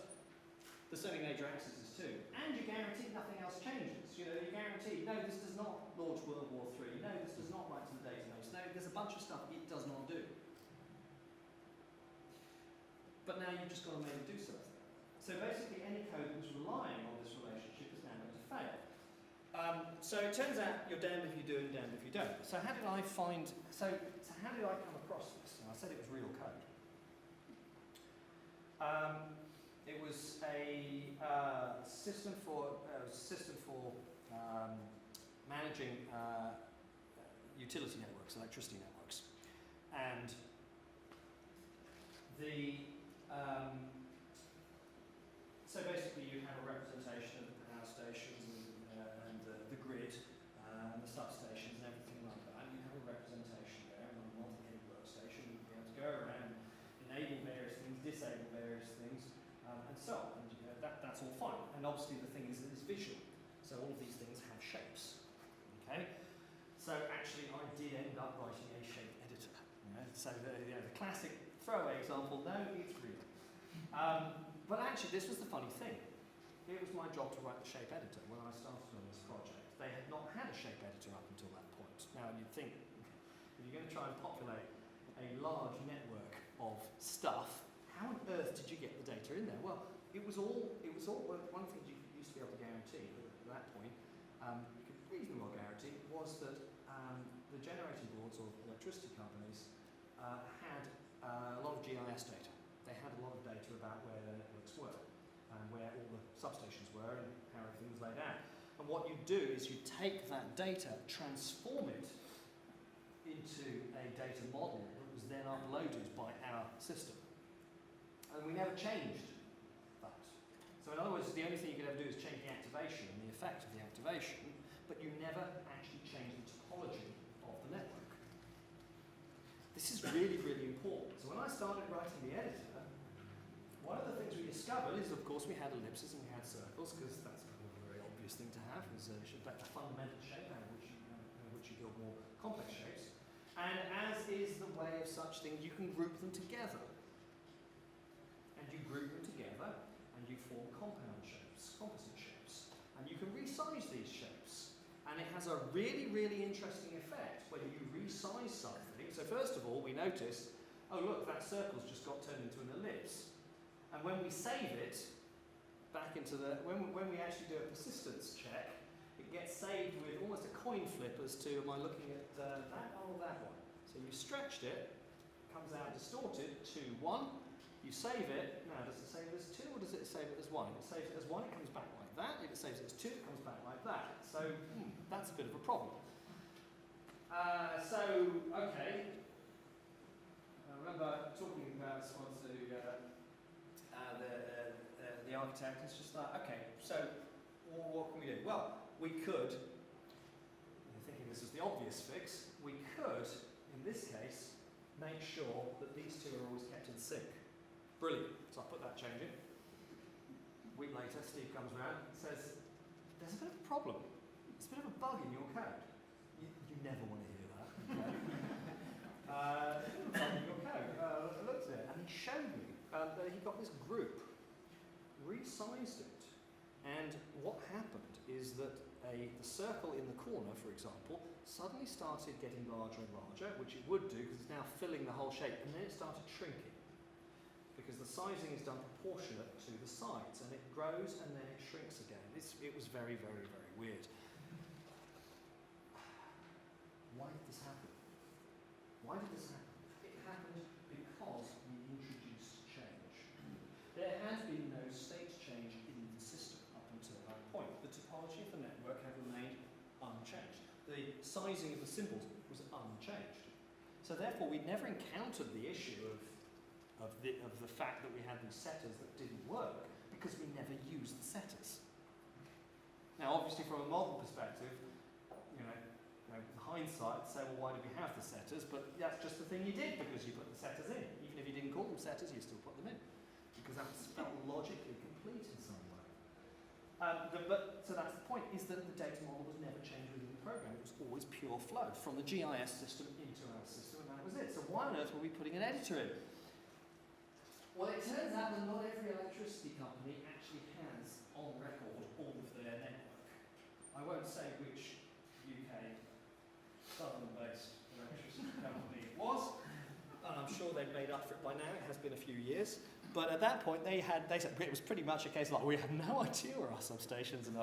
the sending major accesses to, and you're guaranteed nothing else changes. You know, you're guaranteed, no, this does not launch World War III, no, this does not write to the database, no, there's a bunch of stuff it does not do. But now you've just got to make it do something. So basically any code that's relying on this relationship is now going to fail. So it turns out you're damned if you do and damned if you don't. So how did I find, so how did I come across this? And I said it was real code. It was a system for managing utility networks, electricity networks. And the so basically you have a representation of the power stations and the grid and the substations and everything like that. And you have a representation there on a multi-headed workstation. You'll be able to go around, enable various things, disable various things, and so on. And that's all fine. And obviously the thing is that it's visual. So all of these things have shapes. Okay? So actually I did end up writing a shape editor. So the classic throwaway example, no, it's real. But actually, this was the funny thing. It was my job to write the shape editor when I started on this project. They had not had a shape editor up until that point. Now, you'd think, if you're going to try and populate a large network of stuff, how on earth did you get the data in there? Well, it was all one thing you used to be able to guarantee at that point, you could reasonably well guarantee, was that the generating boards or electricity companies had a lot of GIS data. They had a lot of data about where their networks were and where all the substations were and how everything was laid out. And what you do is you take that data, transform it into a data model that was then uploaded by our system. And we never changed that. So in other words, the only thing you could ever do is change the activation and the effect of the activation, but you never actually change the topology of the network. This is really, really important. So when I started writing the editor, one of the things we discovered is, of course, we had ellipses and we had circles, because that's kind of a very obvious thing to have, is a fundamental shape out of which you build more complex shapes. And as is the way of such things, you can group them together. And you group them together, and you form compound shapes, composite shapes. And you can resize these shapes. And it has a really, really interesting effect when you resize something. So first of all, we notice, oh look, that circle's just got turned into an ellipse. And when we save it back into the, when we actually do a persistence check, it gets saved with almost a coin flip as to, am I looking at that one or that one? So you stretched it, comes out distorted, 2, 1. You save it, now does it save it as 2 or does it save it as 1? If it saves it as 1, it comes back like that. If it saves it as 2, it comes back like that. So that's a bit of a problem. Okay. I remember talking about this one to the architect. It's just like, okay, so what can we do? Well, we could, thinking this is the obvious fix, we could, in this case, make sure that these two are always kept in sync. Brilliant. So I put that change in. A week later, Steve comes around and says, there's a bit of a problem. There's a bit of a bug in your code. You never want to hear that. Bug in your code. I looked at it and he showed me that he got this group, resized it, and what happened is that the circle in the corner, for example, suddenly started getting larger and larger, which it would do because it's now filling the whole shape, and then it started shrinking. Because the sizing is done proportionate to the sides, and it grows and then it shrinks again. It was very, very, very weird. Why did this happen? Why did this happen? It happened because we introduced change. There has been no state change in the system up until that point. The topology of the network had remained unchanged. The sizing of the symbols was unchanged. So therefore, we never encountered the issue of the fact that we had these setters that didn't work because we never used the setters. Now, obviously, from a model perspective, with hindsight, say, well, why did we have the setters? But that's just the thing you did because you put the setters in. Even if you didn't call them setters, you still put them in because that felt logically complete in some way. So that's the point: is that the data model was never changed within the program. It was always pure flow from the GIS system into our system, and that was it. So why on earth were we putting an editor in? Well, it turns out that not every electricity company actually has on record all of their network. I won't say which UK southern-based electricity company it was, and I'm sure they've made up for it by now. It has been a few years. But at that point, they said it was pretty much a case of like, we have no idea where our substations and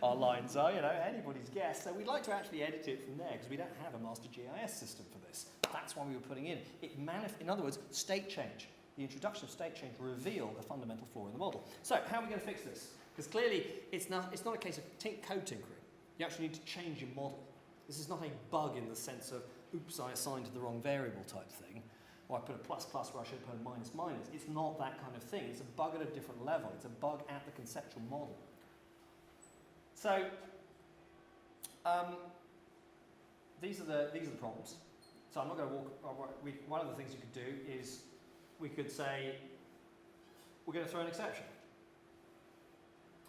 our lines are, anybody's guess. So we'd like to actually edit it from there because we don't have a master GIS system for this. That's why we were putting in. In other words, state change. The introduction of state change revealed a fundamental flaw in the model. So how are we going to fix this? Because clearly, it's not a case of code tinkering. You actually need to change your model. This is not a bug in the sense of, oops, I assigned the wrong variable type thing. Or I put a plus plus where I should have put a minus minus. It's not that kind of thing. It's a bug at a different level. It's a bug at the conceptual model. So these are the problems. So I'm not going to walk. One of the things you could do is we could say we're going to throw an exception.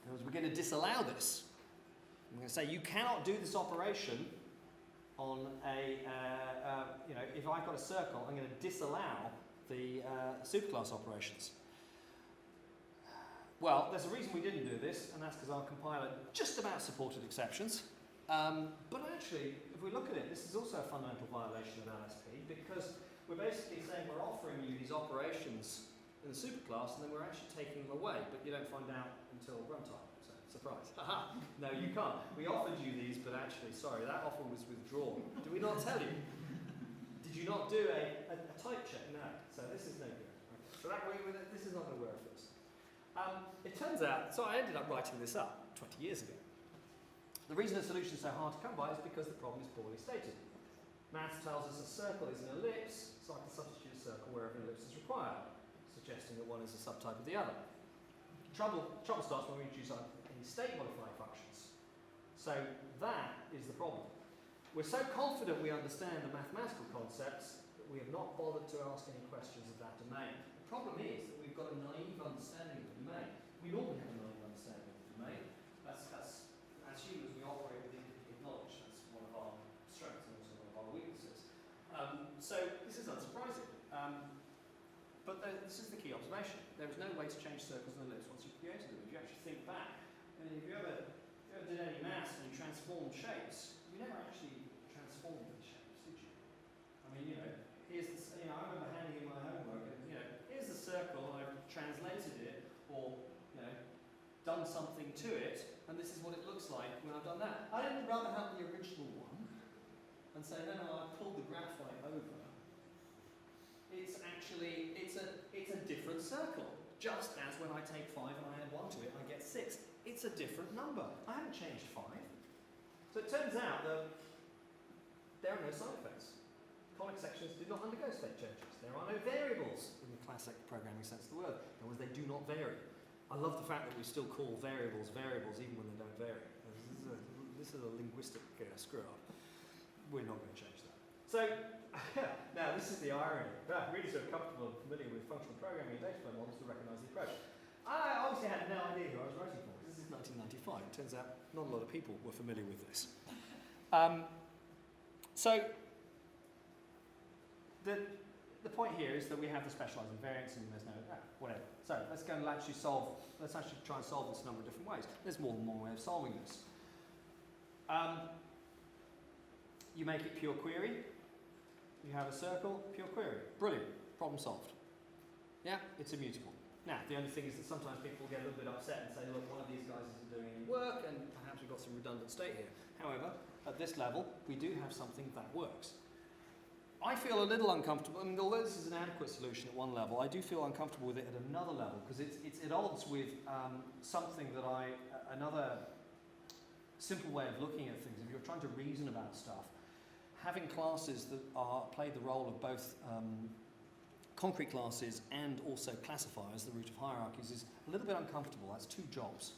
In other words, we're going to disallow this. I'm going to say you cannot do this operation on if I've got a circle, I'm going to disallow the superclass operations. Well, there's a reason we didn't do this, and that's because our compiler just about supported exceptions. But actually, if we look at it, this is also a fundamental violation of LSP because we're basically saying we're offering you these operations in the superclass, and then we're actually taking them away, but you don't find out until runtime. Surprise. Haha. No, you can't. We offered you these, but actually, sorry, that offer was withdrawn. Did we not tell you? Did you not do a type check? No. So this is no good. Okay. So this is not going to work for us. It turns out, so I ended up writing this up 20 years ago. The reason the solution is so hard to come by is because the problem is poorly stated. Maths tells us a circle is an ellipse, so I can substitute a circle wherever an ellipse is required, suggesting that one is a subtype of the other. Trouble starts when we introduce any state modifying functions. So that is the problem. We're so confident we understand the mathematical concepts that we have not bothered to ask any questions of that domain. The problem is that we've got a naive understanding of the domain. We normally have a naive understanding of the domain. That's as humans, we operate with incomplete knowledge. That's one of our strengths and also one of our weaknesses. So this is unsurprising. But this is the key observation. There is no way to change circles and ellipses once you've created them. If you actually think back, and if you ever did any maths and you transformed shapes, you never actually transformed the shapes, did you? I mean, here's this, I remember handing in my homework, and here's the circle, and I've translated it, or done something to it, and this is what it looks like when I've done that. I didn't rather have the original one and say, no, I've pulled the graphite over. It's actually, it's a different circle. Just as when I take 5 and I add 1 to it, I get 6. It's a different number. I haven't changed 5. So it turns out that there are no side effects. Conic sections did not undergo state changes. There are no variables in the classic programming sense of the word. In other words, they do not vary. I love the fact that we still call variables variables even when they don't vary. This is a linguistic screw up. We're not going to change that. So, now this is the irony. Really sort of comfortable and familiar with functional programming and data flow models to recognise the approach. I obviously had no idea who I was writing for. This is 1995. It turns out not a lot of people were familiar with this. So, the point here is that we have the specialised invariants and there's no, whatever. So let's go and let's actually try and solve this a number of different ways. There's more than one way of solving this. You make it pure query. You have a circle, pure query. Brilliant. Problem solved. Yeah, it's immutable. Now, the only thing is that sometimes people get a little bit upset and say, look, one of these guys isn't doing any work, and perhaps we've got some redundant state here. However, at this level, we do have something that works. I feel a little uncomfortable, and although this is an adequate solution at one level, I do feel uncomfortable with it at another level, because it's at odds with something that another simple way of looking at things. If you're trying to reason about stuff, having classes that play the role of both concrete classes and also classifiers, the root of hierarchies, is a little bit uncomfortable. That's two jobs.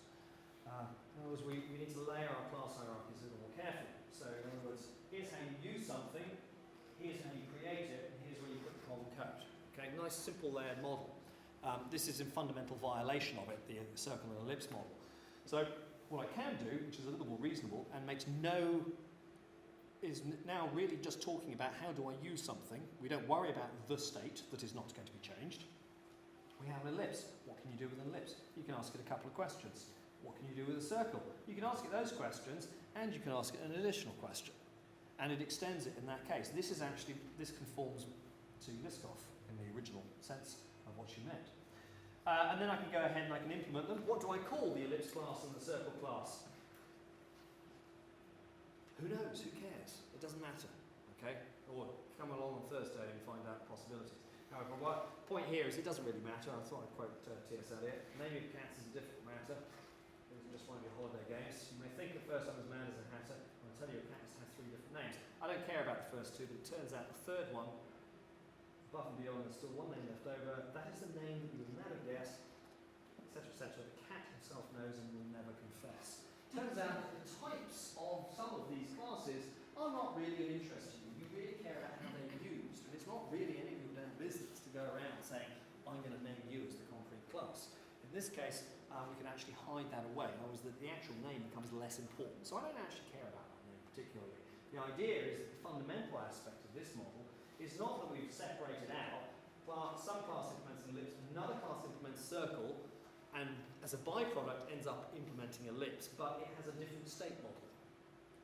In other words, we need to layer our class hierarchies a little more carefully. So in other words, here's how you use something, here's how you create it, and here's where you put the common code. Okay, nice simple layered model. This is in fundamental violation of it, the circle and ellipse model. So what I can do, which is a little more reasonable and makes no is now really just talking about how do I use something. We don't worry about the state that is not going to be changed. We have an ellipse. What can you do with an ellipse? You can ask it a couple of questions. What can you do with a circle? You can ask it those questions, and you can ask it an additional question. And it extends it in that case. This conforms to Liskov in the original sense of what she meant. And then I can go ahead and I can implement them. What do I call the ellipse class and the circle class? Who knows? Who cares? It doesn't matter. Okay? Or come along on Thursday and find out possibilities. However, my point here is it doesn't really matter. I thought I'd quote T.S. Eliot. Naming of cats is a difficult matter. It isn't just one of your holiday games. You may think at first I'm as mad as a hatter. I'll tell you a cat has 3 different names. I don't care about the first 2, but it turns out the third one, above and beyond, there's still one name left over. That is the name that you will never guess, etc., etc. The cat himself knows and will never confess. Turns out that the types of some of these classes are not really of interest to you. You really care about how they're used, and it's not really any of your damn business to go around saying, I'm going to name you as the concrete class. In this case, we can actually hide that away. In other words, the actual name becomes less important. So I don't actually care about that name particularly. The idea is that the fundamental aspect of this model is not that we've separated out, but some class implements an ellipse, another class implements circle, and as a byproduct ends up implementing ellipse, but it has a different state model.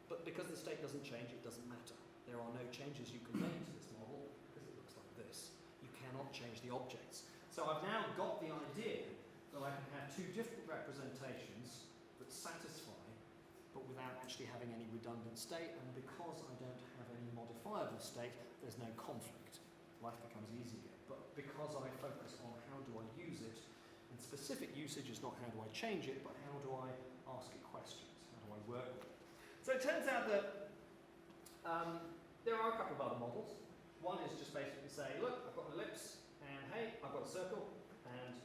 But because the state doesn't change, it doesn't matter. There are no changes you can make to this model because it looks like this. You cannot change the objects. So I've now got the idea that I can have 2 different representations that satisfy, but without actually having any redundant state, and because I don't have any modifiable state, there's no conflict. Life becomes easier. But because I focus on how do I use it, and specific usage is not how do I change it, but how do I ask it questions, how do I work with it. So it turns out that there are a couple of other models. One is just basically say, look, I've got an ellipse, and hey, I've got a circle, and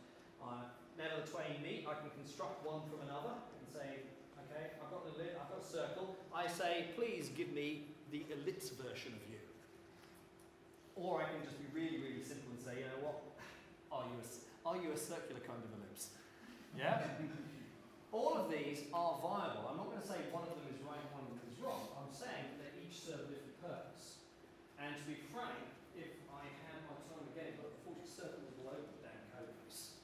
now the twain meet, I can construct one from another, and say, okay, I've got an ellipse, I've got a circle. I say, please give me the ellipse version of you. Or I can just be really, really simple and say, you know what, are you a circular kind of ellipse? Yeah? All of these are viable. I'm not going to say one of them is right and one of them is wrong. I'm saying that they each serve a different purpose. And to be frank, if I had my time again, but unfortunately circles all over the damn code base.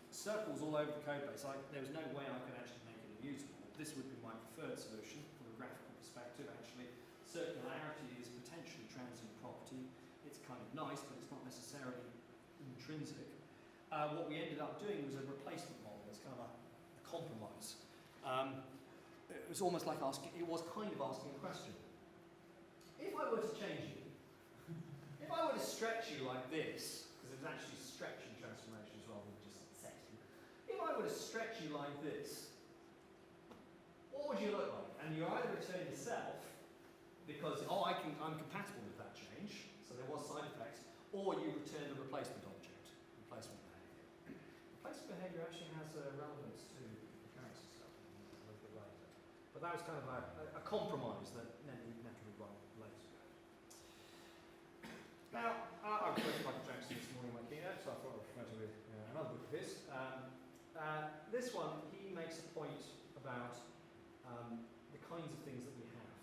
Circles all over the code base. There was no way I could actually make it immutable. This would be my preferred solution from a graphical perspective, actually. Circularity is potentially transient property. It's kind of nice, but it's not necessarily intrinsic. What we ended up doing was a replacement model. It's kind of a compromise. It was almost like asking a question. If I were to change you, if I were to stretch you like this, because it was actually stretching transformations rather than just setting. If I were to stretch you like this, what would you look like? And you either return yourself, because, I'm compatible with that change, so there was side effects, or you return the replacement object, replacement behavior. Replacement behavior actually has relevance to the character stuff a little bit later. But that was kind of a compromise that we naturally write later. Now, I was working Michael Jackson this morning in my keynote, so I thought I'd refer to another book of his. This one, he makes a point about the kinds of things that we have.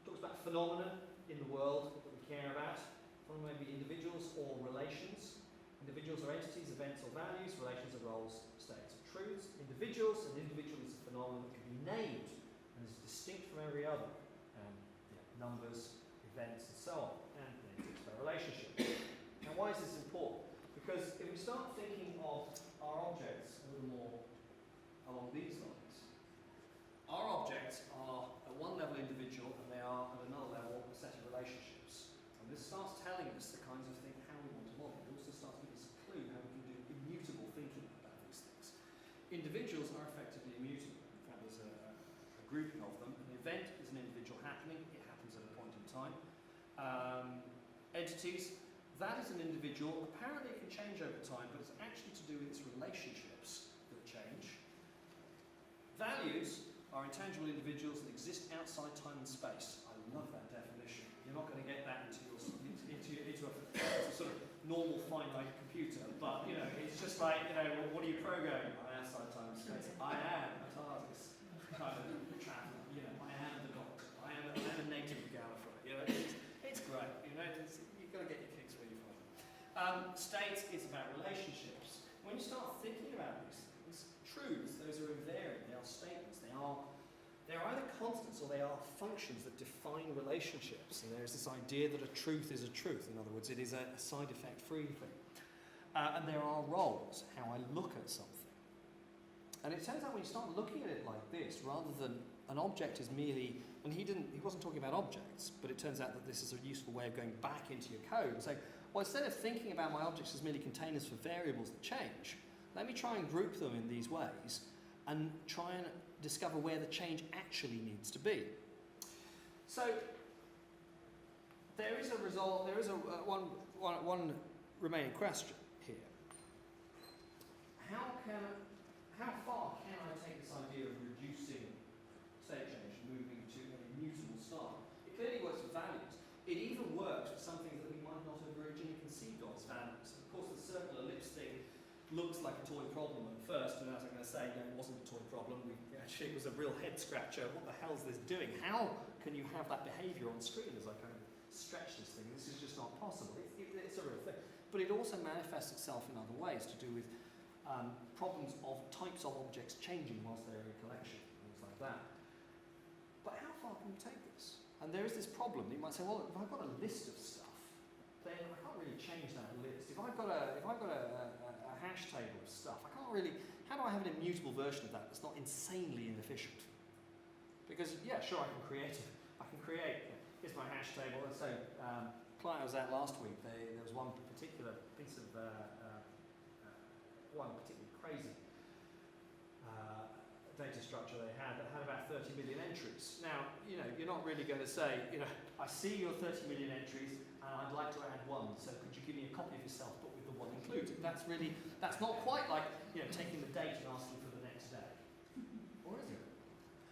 Talks about phenomena in the world that we care about. Phenomena may be individuals or relations. Individuals are entities, events or values. Relations are roles, states or truths. Individuals, an individual is a phenomenon that can be named and is distinct from every other. Numbers, events and so on. And then it talks about relationships. Now why is this important? Because if we start thinking of our objects a little more along these lines, our objects are at one level individual and they are at another level a set of relationships. And this starts telling us the kinds of things how we want to model. It also starts giving us a clue how we can do immutable thinking about these things. Individuals are effectively immutable. In fact, there's a grouping of them. An event is an individual happening. It happens at a point in time. Entities, that is an individual. Apparently it can change over time, but it's actually to do with its relationships that change. Values are intangible individuals that exist outside time and space. I love that definition. You're not going to get that into a sort of normal finite computer, but it's just like, what are you programming? I'm outside time and space. I am a TARDIS kind of traveller. I am the Doctor. States is about relationships. When you start thinking about these things, truths, those are invariant, they are statements, they are either constants or they are functions that define relationships. And there is this idea that a truth is a truth. In other words, it is a side effect free thing. And there are roles, how I look at something. And it turns out when you start looking at it like this, rather than an object is merely, and he wasn't talking about objects, but it turns out that this is a useful way of going back into your code and saying, well, instead of thinking about my objects as merely containers for variables that change, let me try and group them in these ways and try and discover where the change actually needs to be. So there is a result, there is one remaining question here. How far can I take this idea of reducing state change and moving to a mutable style? It clearly works for values. It even works for something that we might not have originally conceived of as values. Of course, the circular ellipse thing looks like a toy problem at first, and as I'm going to say, it wasn't a toy problem. Actually, it was a real head scratcher. What the hell is this doing? How can you have that behaviour on screen as I kind of stretch this thing? This is just not possible. It's a real thing. But it also manifests itself in other ways to do with problems of types of objects changing whilst they're in a collection, things like that. But how far can you take this? And there is this problem. You might say, well, if I've got a list of stuff, then I can't really change that list. If I've got a hash table of stuff, I can't really. How do I have an immutable version of that that's not insanely inefficient? Because yeah, sure, I can create it. I can create. Here's my hash table. So client I was at last week. There was one particular piece of one particularly crazy data structure they had that had about 30 million entries. Now, you're not really going to say, I see your 30 million entries and I'd like to add one, so could you give me a copy of yourself but with the one included? That's not quite like, taking the date and asking for the next day. Or is it?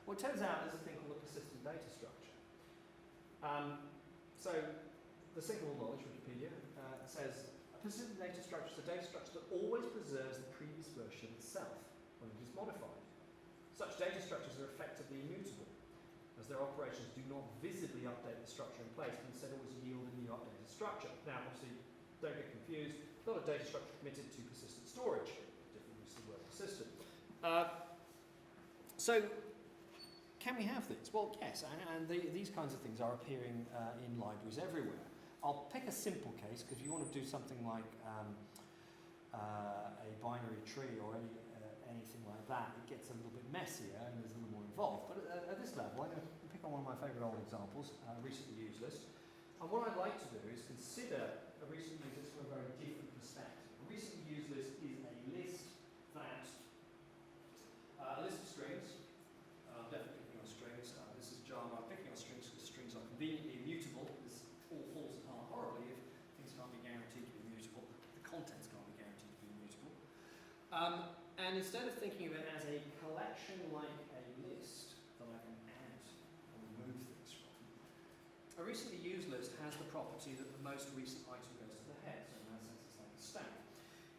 Well, it turns out there's a thing called a persistent data structure. So, the Signal Knowledge Wikipedia says, a persistent data structure is a data structure that always preserves the previous version itself when it is modified. Such data structures are effectively immutable, as their operations do not visibly update the structure in place, but instead always yield a new updated structure. Now, obviously, don't get confused, not a data structure committed to persistent storage. Different use of the word persistent. So, can we have these? Well, yes, and these kinds of things are appearing in libraries everywhere. I'll pick a simple case, because if you want to do something like a binary tree or anything like that, it gets a little bit messier and there's a little more involved. But at this level, I'm going to pick on one of my favourite old examples, recently used list. And what I'd like to do is consider a recently used list from a very different perspective. A recently used list is a list that, a list of strings. I'm definitely picking on strings. This is Java. I'm picking on strings because strings are conveniently immutable. This all falls apart horribly if things can't be guaranteed to be immutable. The contents can't be guaranteed to be immutable. And instead of thinking of it as a collection like a list that I can add or remove things from, a recently used list has the property that the most recent item goes to the head, so in that sense it's like a stack.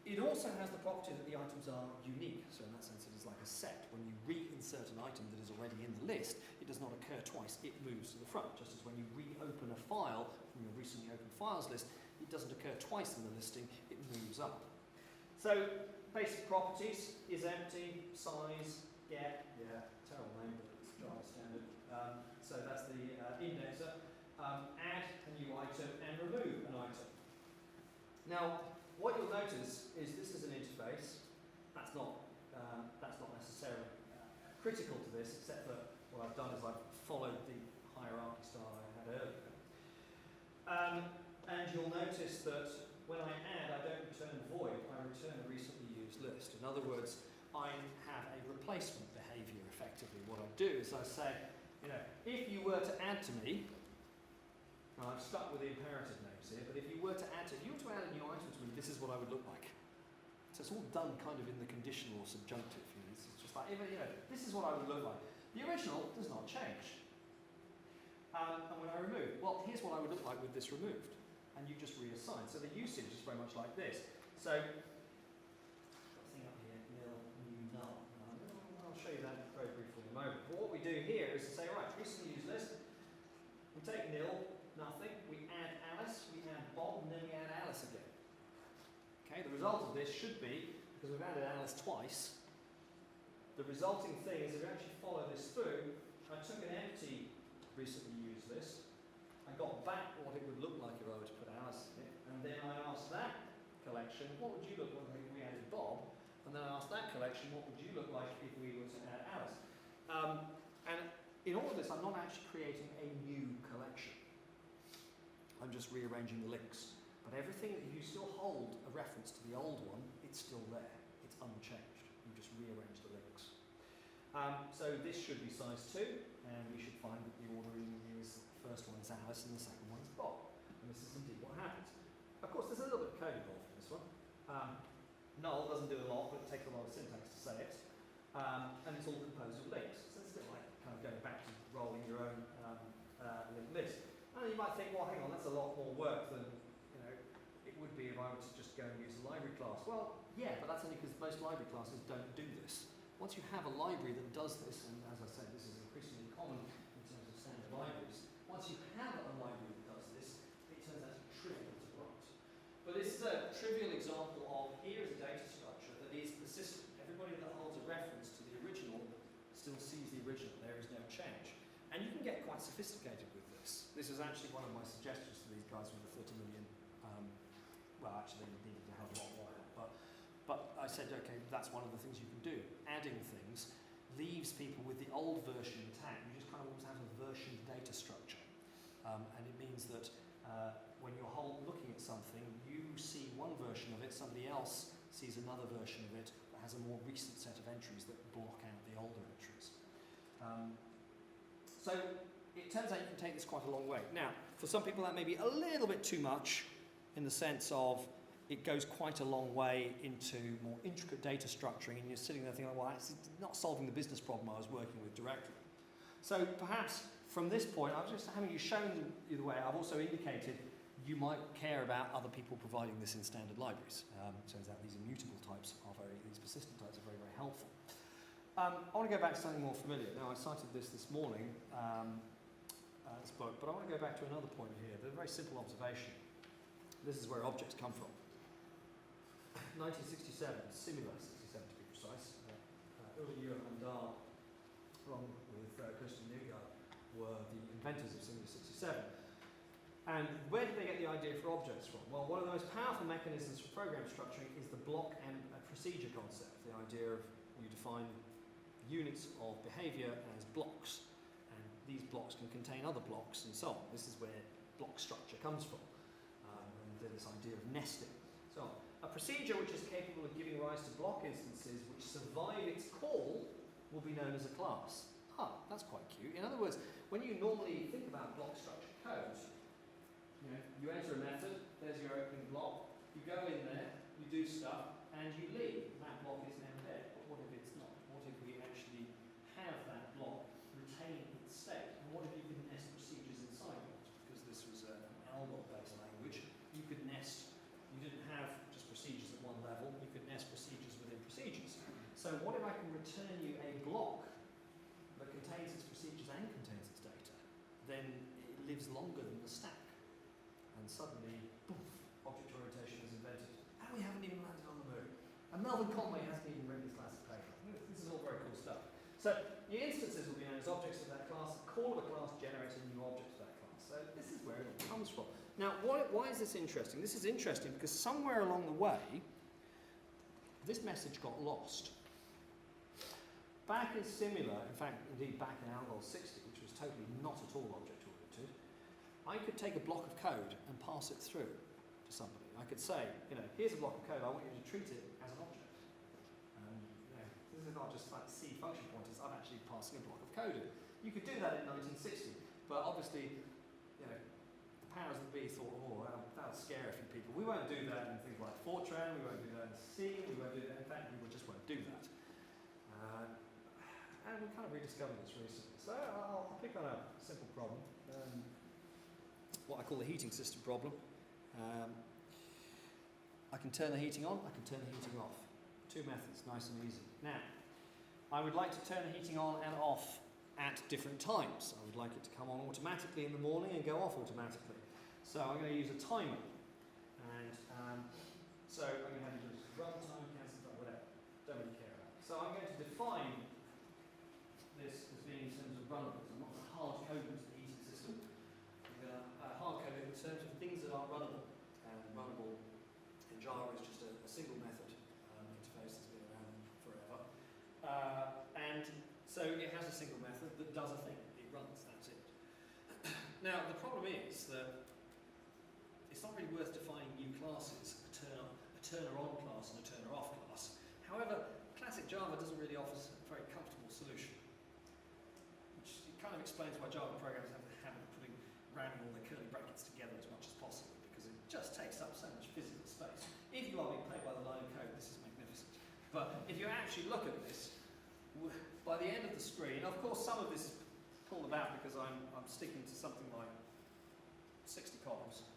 It also has the property that the items are unique, so in that sense it is like a set. When you reinsert an item that is already in the list, it does not occur twice, it moves to the front, just as when you reopen a file from your recently opened files list, it doesn't occur twice in the listing, it moves up. So, basic properties is empty, size, get, terrible name, but it's Java standard. So that's the indexer. Add a new item and remove an item. Now, what you'll notice is this is an interface. That's not necessarily critical to this, except for what I've done is I've followed the hierarchy style I had earlier. And you'll notice that when I add, I don't return void, I return a recently used list. In other words, I have a replacement behaviour effectively. What I do is I say, if you were to add to me, and I'm stuck with the imperative names here, but if you were to add a new item to me, this is what I would look like. So it's all done kind of in the conditional or subjunctive. It's just like, this is what I would look like. The original does not change. And when I remove, well, here's what I would look like with this removed. And you just reassign. So the usage is very much like this. So, got a thing up here, nil, new, null. I'll show you that very briefly in a moment. But what we do here is to say, right, recently used list. We take nil, nothing. We add Alice, we add Bob, and then we add Alice again. result of this should be, because we've added analysts twice, the resulting thing is if we actually follow this through, I took an empty, recently used this, I got back what it would look like if I were to put Alice in it, and then I asked that collection, what would you look like if we added Bob? And then I asked that collection, what would you look like if we were to add Alice? And in all of this, I'm not actually creating a new collection. I'm just rearranging the links. But everything, if you still hold a reference to the old one, it's still there. It's unchanged. You just rearrange the links. So this should be size 2, and we should find that the ordering is the first one is Alice and the second one is Bob. And this is indeed what happens. Of course, there's a little bit of code involved in this one. Null doesn't do a lot, but it takes a lot of syntax to say it. And it's all composed of links. So it's a bit like kind of going back to rolling your own linked list. And you might think, well, hang on, that's a lot more work than it would be if I were to just go and use a library class. Well, yeah, but that's only because most library classes don't do this. Once you have a library that does this, and as I said, this is increasingly common in terms of standard libraries, once you have a library that does this, it turns out to be trivial to write. But this is a trivial example of here is a data structure that is persistent. Everybody that holds a reference to the original still sees the original. There is no change. And you can get quite sophisticated with this. This is actually one of my suggestions to these guys with the 30 million. Well, actually, they needed to have a lot more. But I said, okay, that's one of the things you can do. Adding things leaves people with the old version intact. You just kind of always have a version data structure. And it means that when you're looking at something, you see one version of it, somebody else sees another version of it that has a more recent set of entries that block out the older entries. So it turns out you can take this quite a long way. Now, for some people that may be a little bit too much in the sense of it goes quite a long way into more intricate data structuring, and you're sitting there thinking, well, that's not solving the business problem I was working with directly. So perhaps from this point, I've just having you shown you the way, I've also indicated you might care about other people providing this in standard libraries. Turns out these immutable types are these persistent types are very, very helpful. I want to go back to something more familiar. Now, I cited this morning, this book, but I want to go back to another point here. There's a very simple observation. This is where objects come from. 1967, similar 67 to be precise. Ulrich and Dahl, along with Christian Newgard, were the inventors of Similar 67. And where did they get the idea for objects from? Well, one of the most powerful mechanisms for program structuring is the block and procedure concept. The idea of you define units of behavior as blocks, and these blocks can contain other blocks and so on. This is where block structure comes from. And this idea of nesting. So a procedure which is capable of giving rise to block instances which survive its call will be known as a class. Ah, that's quite cute. In other words, when you normally think about block structure code, you enter a method, there's your opening block, you go in there, you do stuff, and you leave. That block is now dead. But what if it's not? What if we actually have that block retain its state? And what if you could nest procedures inside it? Because this was an Algol-based language, you could nest. You didn't have just procedures at one level, you could nest procedures within procedures. So what if I can return you a block that contains its procedures and contains its data? Then it lives longer than the stack. And suddenly, poof, object orientation is invented. And we haven't even landed on the moon. And Melvin Conway hasn't even written his classic paper. This is all very cool stuff. So the instances will be known as objects of that class. The call of a class generates a new object of that class. So this is where it all comes from. Now, why is this interesting? This is interesting because somewhere along the way, this message got lost. Back in Similar, in fact, indeed back in Algol 60, which was totally not at all object-oriented, I could take a block of code and pass it through to somebody. I could say, here's a block of code, I want you to treat it as an object. This is not just like C function pointers, I'm actually passing a block of code in. You could do that in 1960, but obviously, the powers that be thought, oh, that'll scare a few people. We won't do that in things like Fortran, we won't do that in C, we won't do that, in fact, we just won't do that. And we kind of rediscovered this recently. So I'll pick on a simple problem, what I call the heating system problem. I can turn the heating on, I can turn the heating off. Two methods, nice and easy. Now, I would like to turn the heating on and off at different times. I would like it to come on automatically in the morning and go off automatically. So I'm going to use a timer. And So I'm going to have you do runtime, cancel time, whatever. Don't really care about it. So I'm going to define this as being in terms of runnables. I'm not going to hard code into the heating system. I'm going to hard code it in terms of things that are runnable. And runnable in Java is just a single method interface that's been around forever. And so it has a single method that does a thing. It runs, that's it. Now, the problem is that it's not really worth defining new classes, a turner on class and a turner off class. However, classic Java doesn't really offer a very comfortable solution, which kind of explains why Java programs have the habit of ramming all the curly brackets together as much as possible, because it just takes up so much physical space. If you are being played by the line of code, this is magnificent. But if you actually look at this, by the end of the screen, of course some of this is pulled about because I'm sticking to something like 60 columns.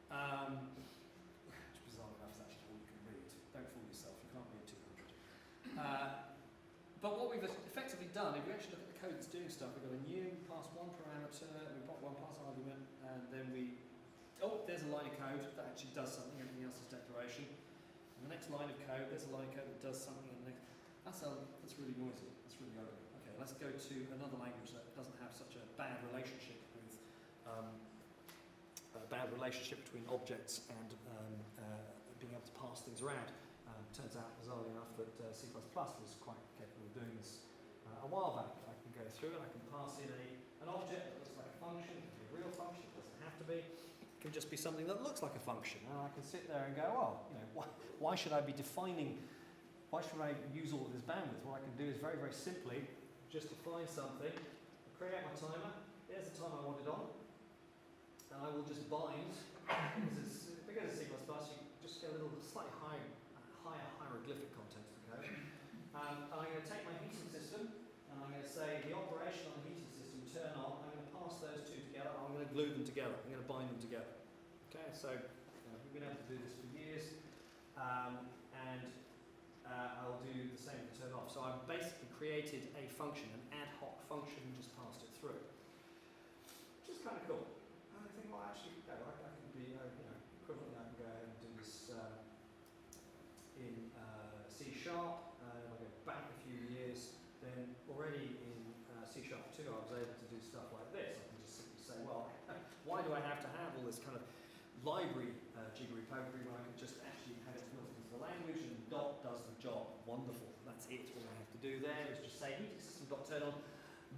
Which bizarre enough is actually all you can read. Don't fool yourself, you can't read 200. But what we've effectively done, if we actually look at the code that's doing stuff, we've got a new pass one parameter, we've got one pass argument, and then there's a line of code that actually does something, everything else is declaration. And the next line of code, there's a line of code that does something, and that's really noisy, that's really ugly. Okay, let's go to another language that doesn't have such a bad relationship with between objects and being able to pass things around. Turns out, bizarrely enough, that C++ was quite capable of doing this a while back. I can go through it, I can pass in an object that looks like a function, it can be a real function, it doesn't have to be. It can just be something that looks like a function, and I can sit there and go, well, why should I be defining, why should I use all of this bandwidth? What I can do is very, very simply just define something, create my timer, there's the time I want it on, and I will just bind, because it's C++, you just get a little slightly higher hieroglyphic content to the code. And I'm going to take my heating system, and I'm going to say the operation on the heating system, turn on, I'm going to pass those two together, I'm going to glue them together, I'm going to bind them together. Okay, so we've been able to do this for years, and I'll do the same for turn off. So I've basically created a function, an ad hoc function, and just passed it through. Which is kind of cool. And I think, well, actually, I can be, equivalently, I can go ahead and do this in C#. If I go back a few years, then already in C#2 I was able to do stuff like this. I can just simply say, well, why do I have to have all this kind of library jiggery-pokery when I can just actually have it built into the language, and dot does the job. Wonderful. That's it. All I have to do there is just say heating system dot turn on,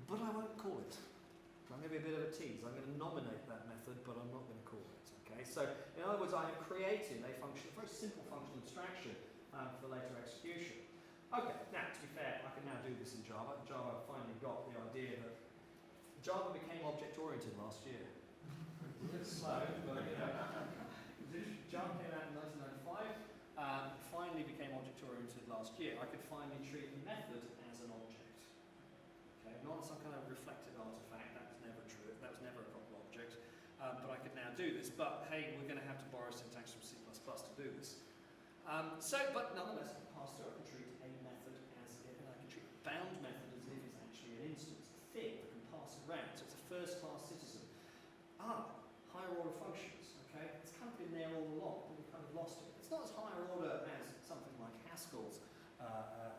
but I won't call it. I'm going to be a bit of a tease. I'm going to nominate that method, but I'm not going to call it. Okay. So in other words, I have created a function, a very simple functional abstraction for later execution. Okay. Now, to be fair, I can now do this in Java. Java finally got the idea that Java became object-oriented last year. A bit slow, but Java came out in 1995. Finally became object-oriented last year. I could finally treat a method as an object. Okay, not some kind of reflected artifact. That was never true. That was never a proper object. But I could now do this. But hey, we're going to have to borrow syntax from C++ to do this. But nonetheless, I can pass through. I can treat a method as if, and I can treat a bound method as if it's actually an instance, a thing that can pass around. So it's a first-class citizen. Higher order functions. Okay, it's kind of been there all along, but we've kind of lost it. It's not as higher order as something like Haskell's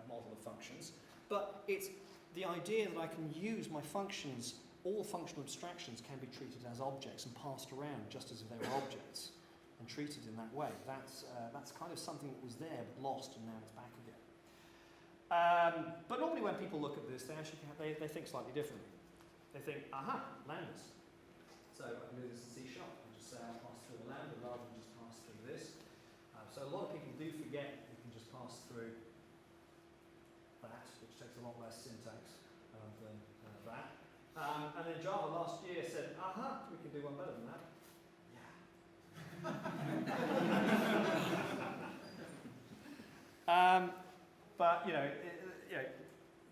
model of functions, but it's the idea that I can use my functions. All functional abstractions can be treated as objects and passed around just as if they were objects, and treated in that way. That's kind of something that was there but lost, and now it's back again. But normally when people look at this, they actually they think slightly differently. They think, aha, lambdas. So I can do this in C#. I just say I'll pass through a lambda rather than just pass through this. So a lot of people do forget you can just pass through that, which takes a lot less syntax than that. And then Java last year said, aha, we can do one better than that. Yeah. But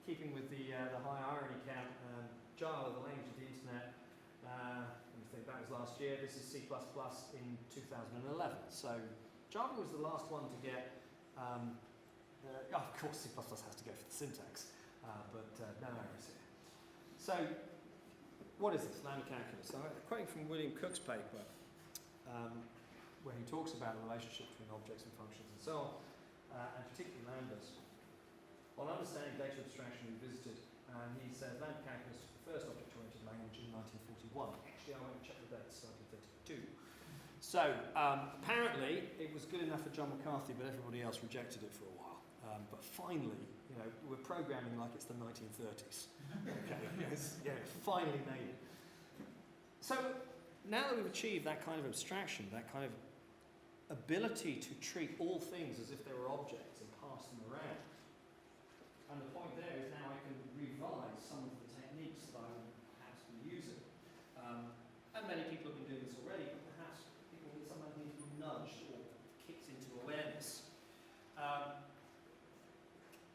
keeping with the high irony count, Java, the language of the internet, let me think, that was last year. This is C++ in 2011. So Java was the last one to get. Of course, C++ has to go for the syntax, but no errors here. So, what is this? Lambda calculus. So, quoting from William Cook's paper, where he talks about the relationship between objects and functions and so on, and particularly lambdas. On understanding data abstraction revisited, and he says lambda calculus was the first object-oriented language in 1941. Actually, I went and checked the dates, 1932. So, apparently, it was good enough for John McCarthy, but everybody else rejected it for a while. But finally, you know, we're programming like it's the 1930s. Okay, finally made it. So, now that we've achieved that kind of abstraction, that kind of ability to treat all things as if they were objects and pass them around, and the point there is now I can revise some of the techniques that I would perhaps be using. And many people have been doing this already, but perhaps people sometimes need to be nudged or kicked into awareness.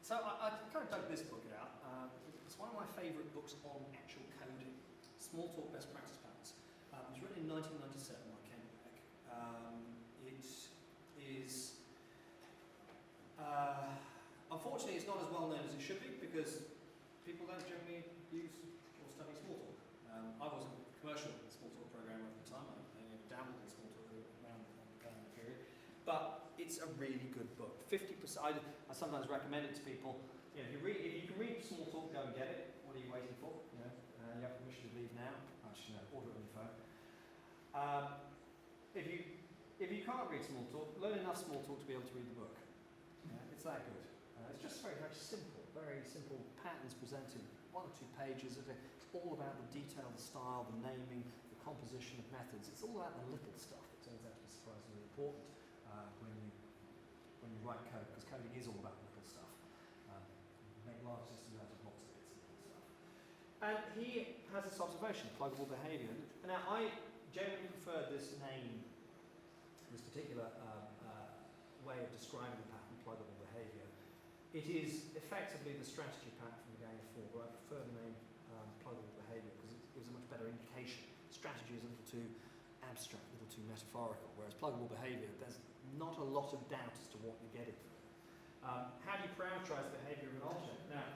So I kind of dug this book out. It's one of my favourite books on actual coding, Smalltalk Best Practice Patterns. It was written in 1997 by Ken Beck. It is, unfortunately, it's not as well known as it should be because people don't generally use or study Smalltalk. I wasn't a commercial Smalltalk programmer at the time. I only dabbled in Smalltalk around the period. But it's a really good book. 50%. I sometimes recommend it to people. You know, if you can read Smalltalk, go and get it. What are you waiting for? You know, you have permission to leave now. Actually, no, order it on your phone. If you can't read Smalltalk, learn enough Smalltalk to be able to read the book. Yeah, it's that good. It's just very, very simple patterns presented, 1 or 2 pages. It's all about the detail, the style, the naming, the composition of methods. It's all about the little stuff that turns out to be surprisingly important when you write code, because coding is all about the little stuff. Make large systems out of lots of bits and little stuff. And he has this observation, pluggable behaviour. Now, I generally prefer this name, this particular way of describing the pattern, pluggable behaviour. It is effectively the strategy pattern from the Gang of Four, but I prefer the name pluggable behaviour because it gives a much better indication. Strategy is a little too abstract, a little too metaphorical, whereas pluggable behaviour, there's not a lot of doubt as to what you're getting. How do you parameterize the behaviour of an object? Now,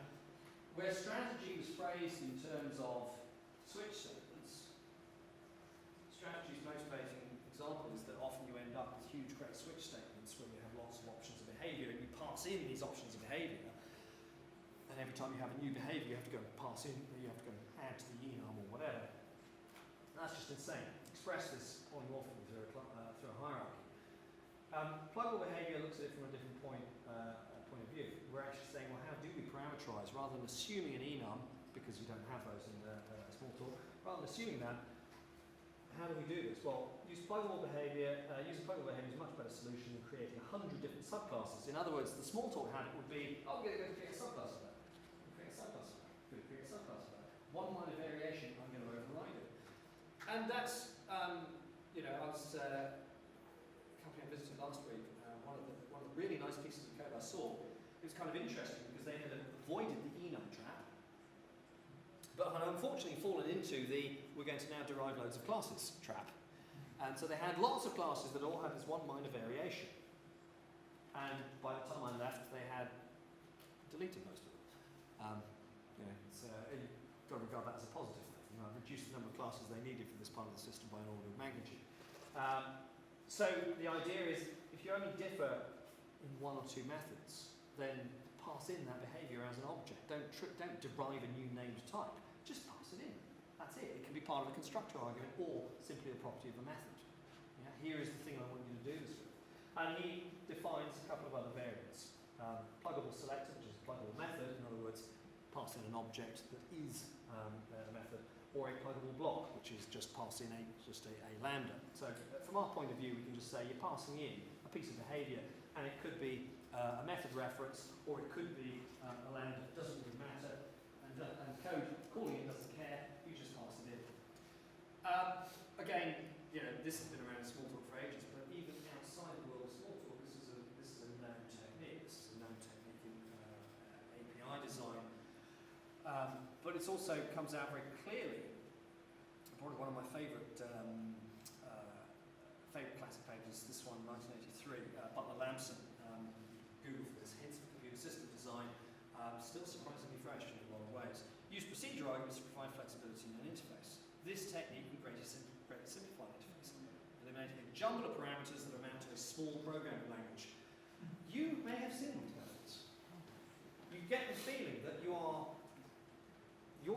where strategy was phrased in terms of switch statements, strategy's motivating example is that often you end up with huge, great switch statements where you have lots of options of behaviour and you pass in these options of behaviour, and every time you have a new behaviour you have to go and pass in, or you have to go and add to the enum or whatever. That's just insane. Express this polymorphically through a hierarchy. Pluggable behaviour looks at it from a different point of view. We're actually saying, well, how do we parameterize? Rather than assuming an enum, because you don't have those in Smalltalk, rather than assuming that, how do we do this? Well, using pluggable behaviour is a much better solution than creating 100 different subclasses. In other words, the Smalltalk habit would be, oh, we're going to create a subclass of that. Create a subclass of that. Create a subclass of that. One minor variation, I'm going to override it. And that's, you know, I was a company I visited last week. One of the really nice pieces of code I saw. It was kind of interesting because they had avoided the enum trap, but had unfortunately fallen into the we're going to now derive loads of classes trap. And so they had lots of classes that all had this one minor variation. And by the time I left, they had deleted most of them. You know, you've got to regard that as a positive thing. You know, reduced the number of classes they needed for this part of the system by an order of magnitude. So the idea is, if you only differ in 1 or 2 methods, then pass in that behaviour as an object. Don't derive a new named type. Just pass it in. That's it. It can be part of a constructor argument or simply a property of a method. Yeah? Here is the thing I want you to do this with. And he defines a couple of other variants. Pluggable selector, which is a pluggable method. In other words, pass in an object that is a method. Or a pluggable block, which is just passing a lambda. So from our point of view, we can just say you're passing in a piece of behaviour, and it could be a method reference, or it could be a lambda. It doesn't really matter, and code calling it doesn't care. You just pass it in. Again, you know, this has been around in Smalltalk for ages, but even outside the world of Smalltalk, this is a known technique. This is a known technique in API design. But it also comes out very clearly. Probably one of my favourite classic papers, this one, 1983, Butler Lamson, Google for this, Hints for Computer System Design, still surprisingly fresh in a lot of ways. Use procedure arguments to provide flexibility in an interface. This technique would greatly simplify an interface, eliminating a jumble of parameters that amount to a small programming language. You may have seen these methods. You get the feeling that your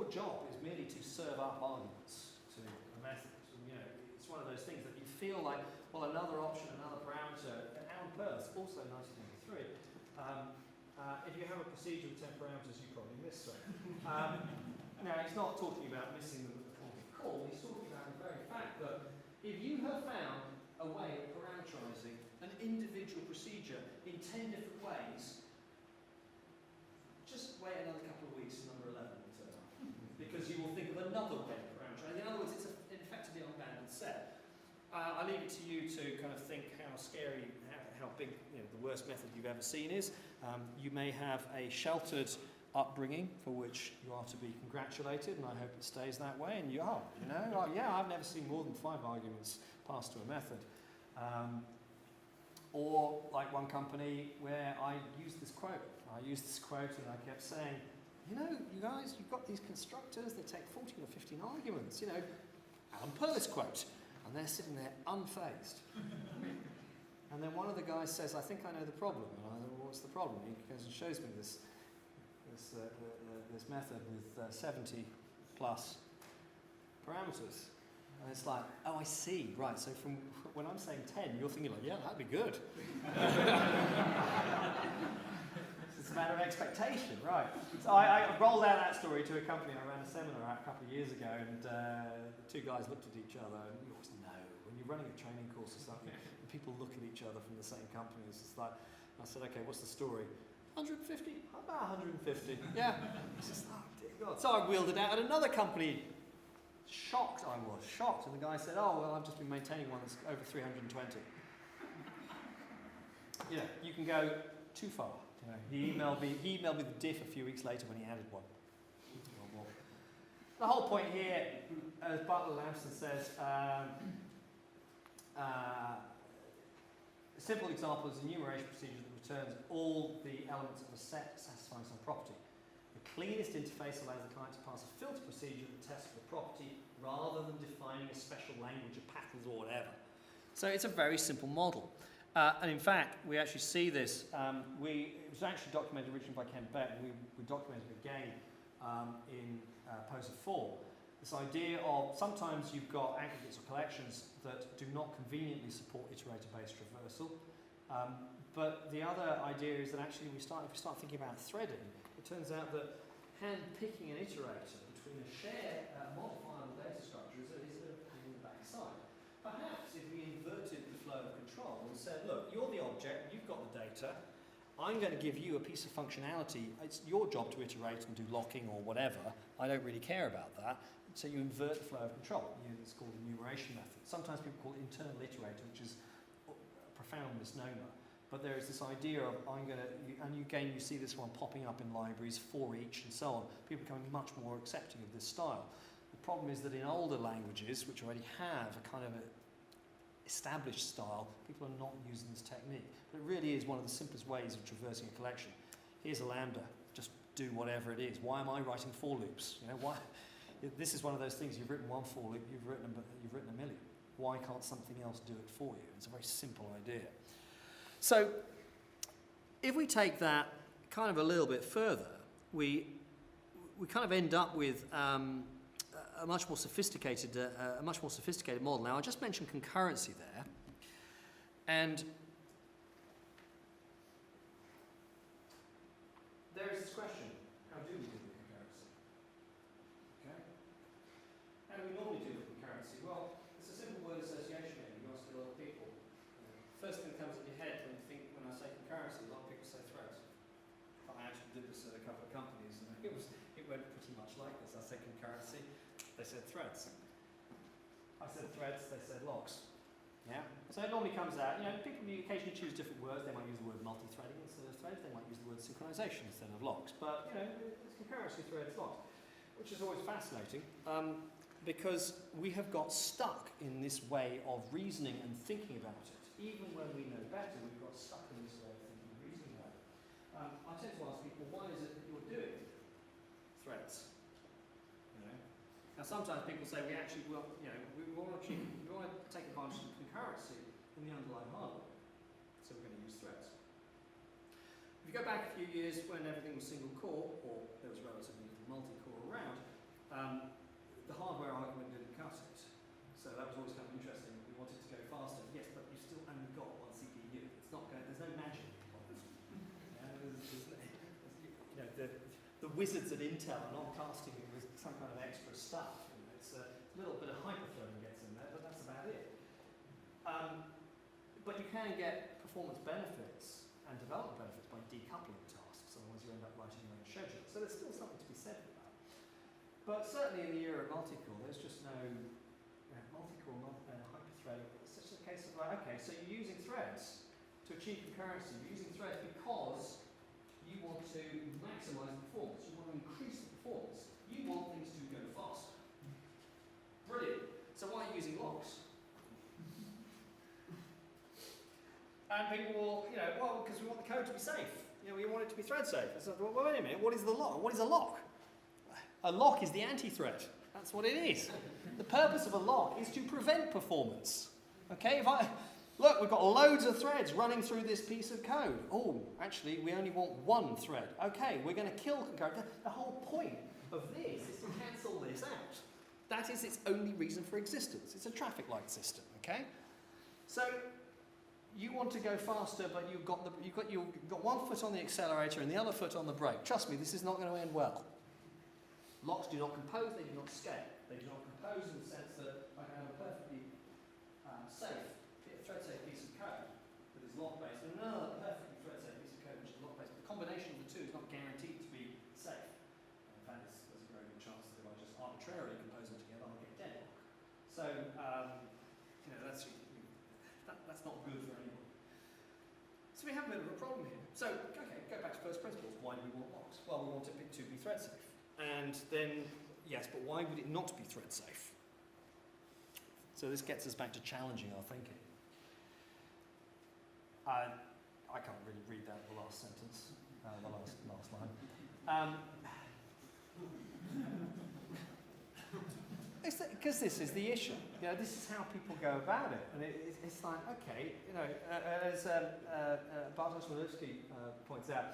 job is merely to serve up arguments to a method. You know, it's one of those things that you feel like, well, another option, another parameter. And Alan Perth, also 1993. If you have a procedure with 10 parameters, you probably miss some. Now, he's not talking about missing them at the point of call. He's talking about the very fact that if you have found a way of parameterizing an individual procedure in 10 different ways, just wait another couple of weeks and number 11 will turn up. Because you will think of another way of parameterizing. In other words, it's effectively an unbounded set. I leave it to you to kind of think how scary, how big the worst method you've ever seen is. You may have a sheltered upbringing for which you are to be congratulated, and I hope it stays that way. And yeah, I've never seen more than 5 arguments passed to a method. Or like one company where I used this quote. And I kept saying, you guys, you've got these constructors, they take 14 or 15 arguments, Alan Perth's quote. And they're sitting there unfazed. And then one of the guys says, I think I know the problem. And I said, well, what's the problem? He goes and shows me this method with 70 plus parameters. And it's like, oh, I see. Right, so from when I'm saying 10, you're thinking like, yeah, that'd be good. It's a matter of expectation, right? So I rolled out that story to a company. I ran a seminar a couple of years ago, and the 2 guys looked at each other, and you always know when you're running a training course or something, and people look at each other from the same company. It's like, I said, okay, what's the story? 150? About 150. Yeah. It's just, oh dear God. So I wheeled it out at another company. I was shocked. And the guy said, oh, well, I've just been maintaining one that's over 320. You can go too far. He emailed me the diff a few weeks later when he added one. The whole point here, as Butler Lamson says, a simple example is a enumeration procedure that returns all the elements of a set satisfying some property. The cleanest interface allows the client to pass a filter procedure that tests for property rather than defining a special language of patterns or whatever. So it's a very simple model. And in fact, we actually see this. It was actually documented originally by Ken Beck, and we documented it again in Poser 4. This idea of sometimes you've got aggregates or collections that do not conveniently support iterator-based traversal. But the other idea is that actually if we start thinking about threading, it turns out that hand-picking an iterator between a shared modifiable data structure is a pain in the backside. Perhaps if we inverted the flow of control and said, look, you're the object, you've got the data, I'm going to give you a piece of functionality, it's your job to iterate and do locking or whatever, I don't really care about that, so you invert the flow of control. It's called the enumeration method. Sometimes people call it internal iterator, which is a profound misnomer. But there is this idea of you see this one popping up in libraries, for each and so on. People becoming much more accepting of this style. The problem is that in older languages, which already have a kind of established style, people are not using this technique. But it really is one of the simplest ways of traversing a collection. Here's a lambda, just do whatever it is. Why am I writing for loops? Why? This is one of those things, you've written one for loop, you've written a million. Why can't something else do it for you? It's a very simple idea. So, if we take that kind of a little bit further, we kind of end up with a much more sophisticated model. Now, I just mentioned concurrency there, and there is this question: how do we do with concurrency? Okay. How do we normally do with concurrency? Well, it's a simple word association game. You ask a lot of people. First thing that comes in your head when I say concurrency, a lot of people say threads. I actually did this at a couple of companies, and it went pretty much like this. I said concurrency, they said threads. I said threads, they said locks. Yeah. So it normally comes out. People occasionally choose different words. They might use the word multi-threading instead of threads. They might use the word synchronization instead of locks. But it's concurrency, threads, locks, which is always fascinating. Because we have got stuck in this way of reasoning and thinking about it. Even when we know better, we've got stuck in this way of thinking and reasoning about it. I tend to ask people, why is it that you're doing threads? Now sometimes people say we want to take advantage of concurrency underlying hardware. So we're going to use threads. If you go back a few years when everything was single core, or there was relatively little multi-core around, the hardware argument didn't cut it. So that was always kind of interesting. We wanted to go faster. Yes, but you've still only got one CPU. It's not going. There's no magic. The wizards at Intel are not casting you with some kind of extra stuff. You know, it's a little bit of hyperthreading gets in there, but that's about it. But you can get performance benefits and development benefits by decoupling tasks, otherwise you end up writing your own schedule. So there's still something to be said for that. But certainly in the era of multi-core, there's just no multi-core, hyperthreading. It's just a case of like, okay, so you're using threads to achieve concurrency. You're using threads because you want to maximize the performance. You want to increase the performance. You want things to go faster. Brilliant. So why are you using locks? And people will, well, because we want the code to be safe. We want it to be thread safe. So, well, wait a minute, what is the lock? What is a lock? A lock is the anti-threat. That's what it is. The purpose of a lock is to prevent performance. Okay, look, we've got loads of threads running through this piece of code. Oh, actually, we only want one thread. Okay, we're going to kill concurrent. The whole point of this is to cancel this out. That is its only reason for existence. It's a traffic light system, okay? So you want to go faster, but you've got one foot on the accelerator and the other foot on the brake. Trust me, this is not going to end well. Locks do not compose, they do not scale. They do not compose in the sense that I can have a perfectly thread-safe piece of code that is lock-based, and another perfectly thread-safe piece of code which is lock-based. The combination of the two is not guaranteed to be safe. In fact, there's a very good chance that if I just arbitrarily compose them together, I'll get deadlock. So, that's not good for anyone. So we have a bit of a problem here. So, okay, go back to first principles. Why do we want locks? Well, we want it to be thread safe. And then, yes, but why would it not be thread safe? So this gets us back to challenging our thinking. I can't really read that, the last sentence, the last line. Because this is the issue. This is how people go about it. And it's like, okay, as Bartosz Malewski points out,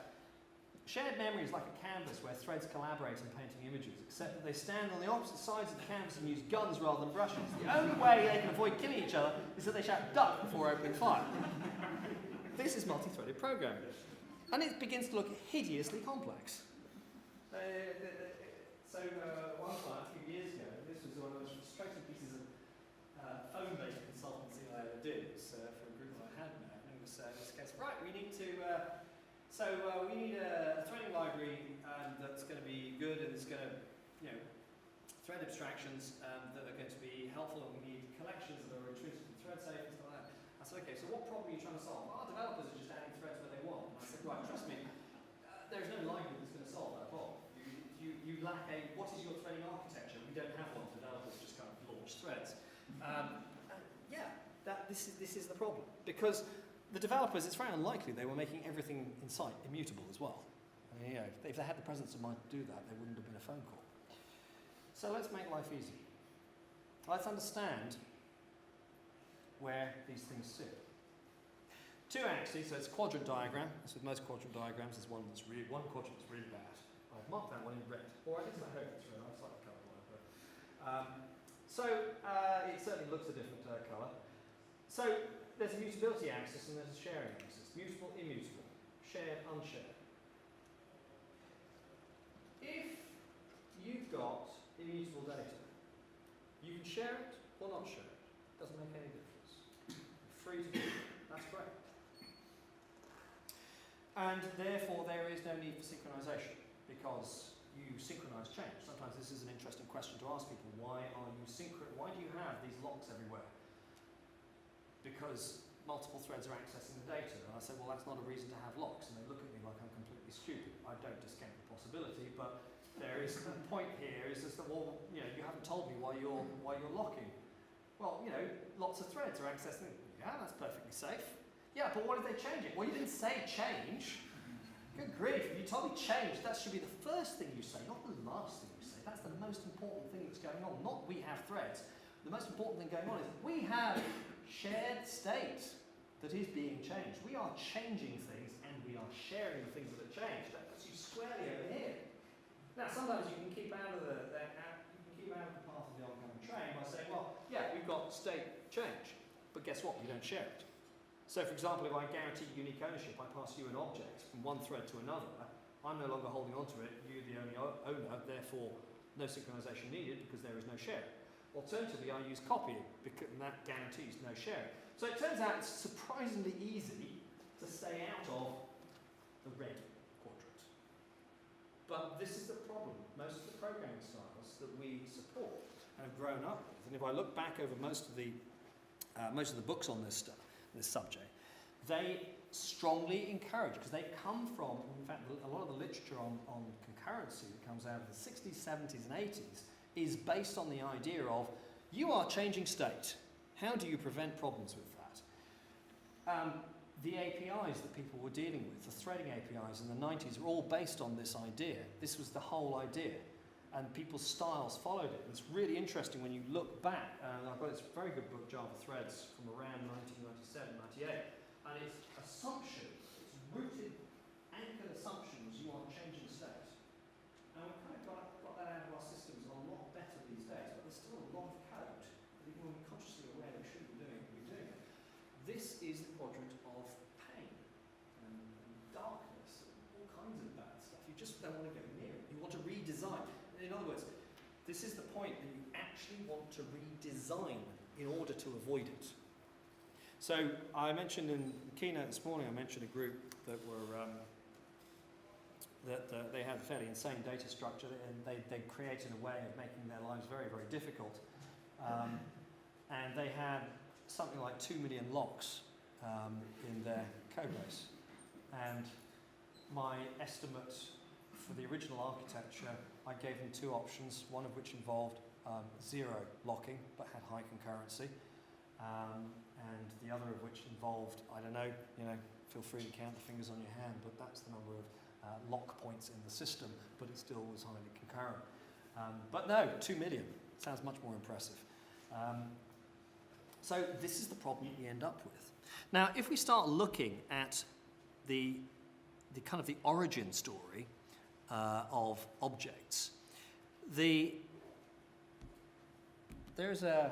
shared memory is like a canvas where threads collaborate in painting images, except that they stand on the opposite sides of the canvas and use guns rather than brushes. The only way they can avoid killing each other is that they shout duck before opening fire. This is multi-threaded programming. And it begins to look hideously complex. One client a few years ago, this was one of the most frustrating pieces of phone-based consultancy I ever did. It was for a group that I had now. And it was this case, right, we need to... we need a threading library that's going to be good and it's going to, thread abstractions that are going to be helpful, and we need collections that are intrinsically thread safe and stuff like that. I said, okay, so what problem are you trying to solve? Our developers are just adding threads where they want. And I said, right, trust me, there's no library that's going to solve that problem. You lack what is your threading architecture? We don't have one. Developers just kind of launch threads. This is the problem. Because the developers, it's very unlikely they were making everything in sight immutable as well. I mean, if they had the presence of mind to do that, there wouldn't have been a phone call. So let's make life easy. Let's understand where these things sit. Two axes, so it's a quadrant diagram. As with most quadrant diagrams, there's one quadrant that's really bad. I've marked that one in red. Or at least I hope it's red. I've slightly coloured one. It certainly looks a different colour. So there's a mutability axis and there's a sharing axis. Mutable, immutable. Shared, unshared. If you've got immutable data, you can share it or not share it. Doesn't make any difference. You're free to do it. That's great. And therefore there is no need for synchronization because you synchronize change. Sometimes this is an interesting question to ask people. Why do you have these locks everywhere? Because multiple threads are accessing the data. And I say, well, that's not a reason to have locks. And they look at me like I'm completely stupid. I don't discount the possibility, but there is the point here is just that, well, you haven't told me why you're locking. Well, lots of threads are accessing. Yeah, that's perfectly safe. Yeah, but what if they change it? Well, you didn't say change. Good grief, if you told me change, that should be the first thing you say, not the last thing you say. That's the most important thing that's going on, not we have threads. The most important thing going on is we have shared state. that is being changed. We are changing things and we are sharing the things that are changed. That puts you squarely over here. Now, sometimes you can keep out of the path of the oncoming train by saying, well, yeah, we've got state change, but guess what? We don't share it. So, for example, if I guarantee unique ownership, I pass you an object from one thread to another. I'm no longer holding on to it. You're the only owner, therefore no synchronization needed because there is no sharing. Alternatively, I use copying, because that guarantees no sharing. So it turns out it's surprisingly easy to stay out of the red quadrant. But this is the problem. Most of the programming styles that we support and have grown up with, and if I look back over most of the books on this subject, they strongly encourage, because they come from, in fact, a lot of the literature on concurrency that comes out of the 60s, 70s, and 80s is based on the idea of, you are changing state. How do you prevent problems with that? The APIs that people were dealing with, the threading APIs in the 90s, were all based on this idea. This was the whole idea. And people's styles followed it. And it's really interesting when you look back. I've got this very good book, Java Threads, from around 1997, 98. And its assumption, its rooted, anchored assumption was you are changing state. And we've kind of got that out of our systems a lot better these days, but there's still a lot of code that even when we're consciously aware we shouldn't be doing it, we're doing it. This is the quadrant of pain and darkness and all kinds of bad stuff. You just don't want to go near it. You want to redesign. In other words, this is the point that you actually want to redesign in order to avoid it. So I mentioned in the keynote this morning, I mentioned a group that were they had a fairly insane data structure, and they created a way of making their lives very, very difficult. And they had something like 2 million locks in their code base. And my estimate for the original architecture, I gave them two options, one of which involved zero locking but had high concurrency. And the other of which involved, I don't know, feel free to count the fingers on your hand, but that's the number of lock points in the system, but it still was highly concurrent. But no, 2 million sounds much more impressive. So this is the problem we end up with. Now, if we start looking at the kind of the origin story of objects, there's a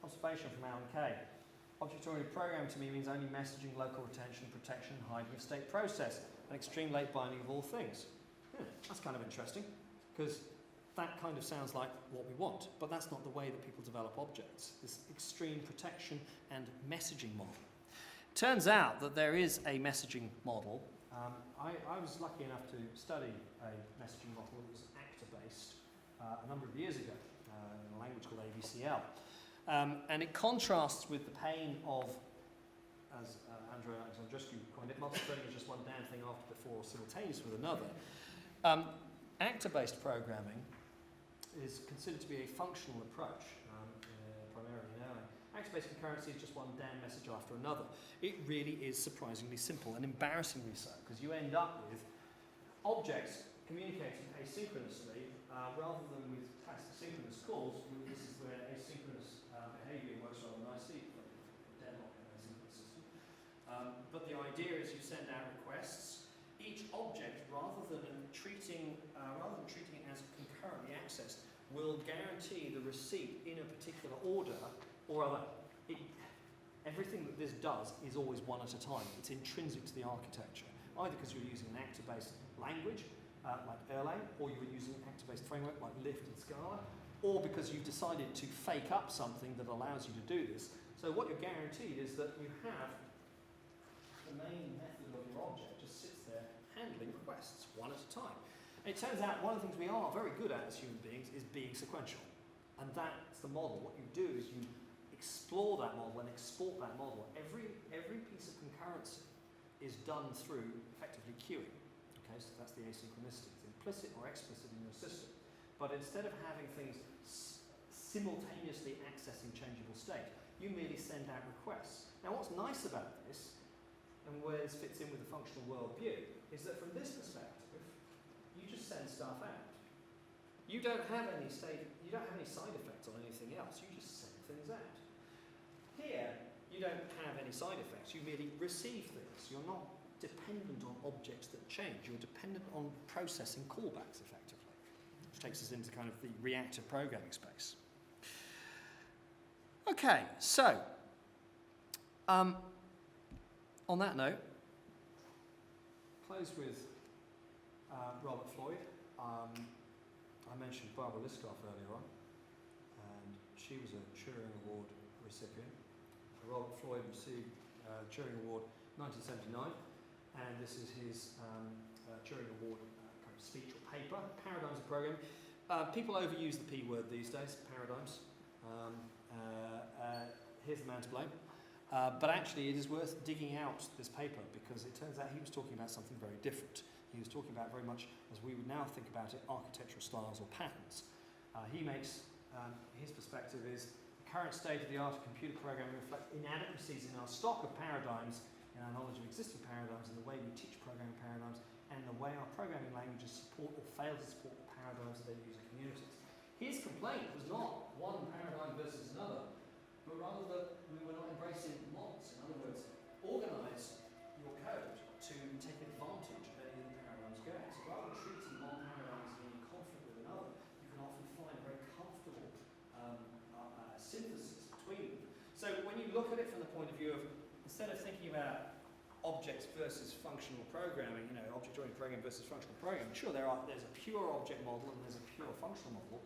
observation from Alan Kay. Object-oriented programming to me means only messaging, local retention, protection, hiding of state process, and extreme late binding of all things. That's kind of interesting, because that kind of sounds like what we want, but that's not the way that people develop objects. This extreme protection and messaging model. Turns out that there is a messaging model. I was lucky enough to study a messaging model that was actor-based a number of years ago in a language called ABCL. And it contrasts with the pain of, as Andrew Alexandrescu coined it, multi-threading is just one damn thing after, before, or simultaneous with another. Actor-based programming is considered to be a functional approach, primarily now. Actor-based concurrency is just one damn message after another. It really is surprisingly simple and embarrassingly so, because you end up with objects communicating asynchronously rather than with synchronous calls. This is where asynchronous behavior works rather nicely for deadlock and asynchronous system. But the idea is you send out requests. Each object, rather than treating it as concurrently accessed, will guarantee the receipt in a particular order, or other. Everything that this does is always one at a time. It's intrinsic to the architecture, either because you're using an actor-based language like Erlang, or you're using an actor-based framework like Lift and Scala, or because you've decided to fake up something that allows you to do this. So what you're guaranteed is that you have the main method of your object just sits there handling requests one at a time. And it turns out one of the things we are very good at as human beings is being sequential. And that's the model. What you do is you explore that model and export that model. Every piece of concurrency is done through effectively queuing. Okay, so that's the asynchronicity. It's implicit or explicit in your system. But instead of having things simultaneously accessing changeable state, you merely send out requests. Now what's nice about this, and where this fits in with the functional worldview, is that from this perspective, you just send stuff out. You don't have any side effects on anything else. You just send things out. Here, you you don't have any side effects, you merely receive things. You're not dependent on objects that change, you're dependent on processing callbacks effectively, which takes us into kind of the reactive programming space. Okay, so on that note, close with Robert Floyd. I mentioned Barbara Liskov earlier on, and she was a Turing Award recipient. Robert Floyd received the Turing Award 1979, and this is his Turing Award kind of speech or paper, Paradigms of Programming. People overuse the P word these days, paradigms. Here's the man to blame. But actually it is worth digging out this paper because it turns out he was talking about something very different. He was talking about very much, as we would now think about it, architectural styles or patterns. He makes, his perspective is, the current state of the art of computer programming reflects inadequacies in our stock of paradigms, in our knowledge of existing paradigms, and the way we teach programming paradigms, and the way our programming languages support or fail to support the paradigms of their user communities. His complaint was not one paradigm versus another, but rather that we were not embracing mods. In other words, organize your code to take advantage of any of the paradigms going. So rather than treating one paradigm as being in conflict with another, you can often find a very comfortable synthesis between them. So when you look at it from the point of view of, instead of thinking about objects versus functional programming, object-oriented programming versus functional programming, sure, there's a pure object model and there's a pure functional model.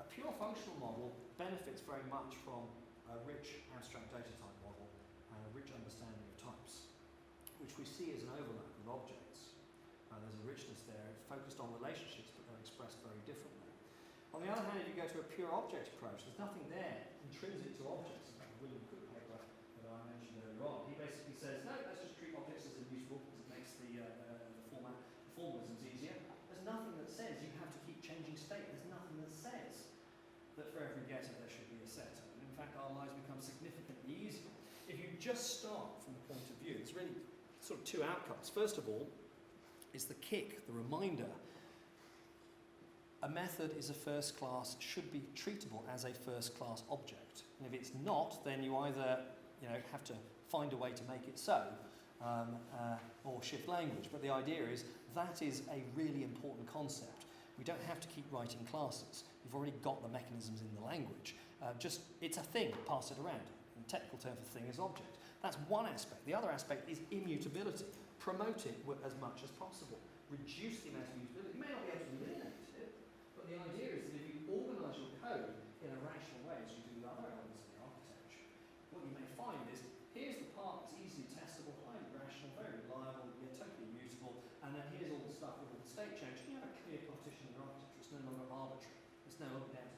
A pure functional model benefits very much from a rich abstract data type model and a rich understanding of types, which we see as an overlap with objects. There's a richness there, it's focused on relationships, but they're expressed very differently. On the other hand, if you go to a pure object approach, there's nothing there intrinsic to objects. In fact, the William Cook paper that I mentioned earlier on, he basically says, no, let's just treat objects as immutable because it makes the formalisms easier. There's nothing that says you have to keep changing state. There's nothing that says that for every getter there should be a setter. And in fact, our lives become significantly easier. If you just start from the point of view, there's really sort of two outcomes. First of all, is the kick, the reminder. A method is a first class, should be treatable as a first class object. And if it's not, then you either have to find a way to make it so, or shift language. But the idea is that is a really important concept. We don't have to keep writing classes. You've already got the mechanisms in the language. It's a thing, pass it around. The technical term for thing is object. That's one aspect. The other aspect is immutability. Promote it as much as possible. Reduce the amount of immutability. You may not be able to eliminate it, but the idea is that if you organise your code in a rational way, as you do with other elements of the architecture, what you may find is, here's the part that's easily testable, highly rational, very reliable, yet totally immutable, and then here's all the stuff with all the state change. You have a clear partition in your architecture. It's no longer arbitrary. It's no longer down to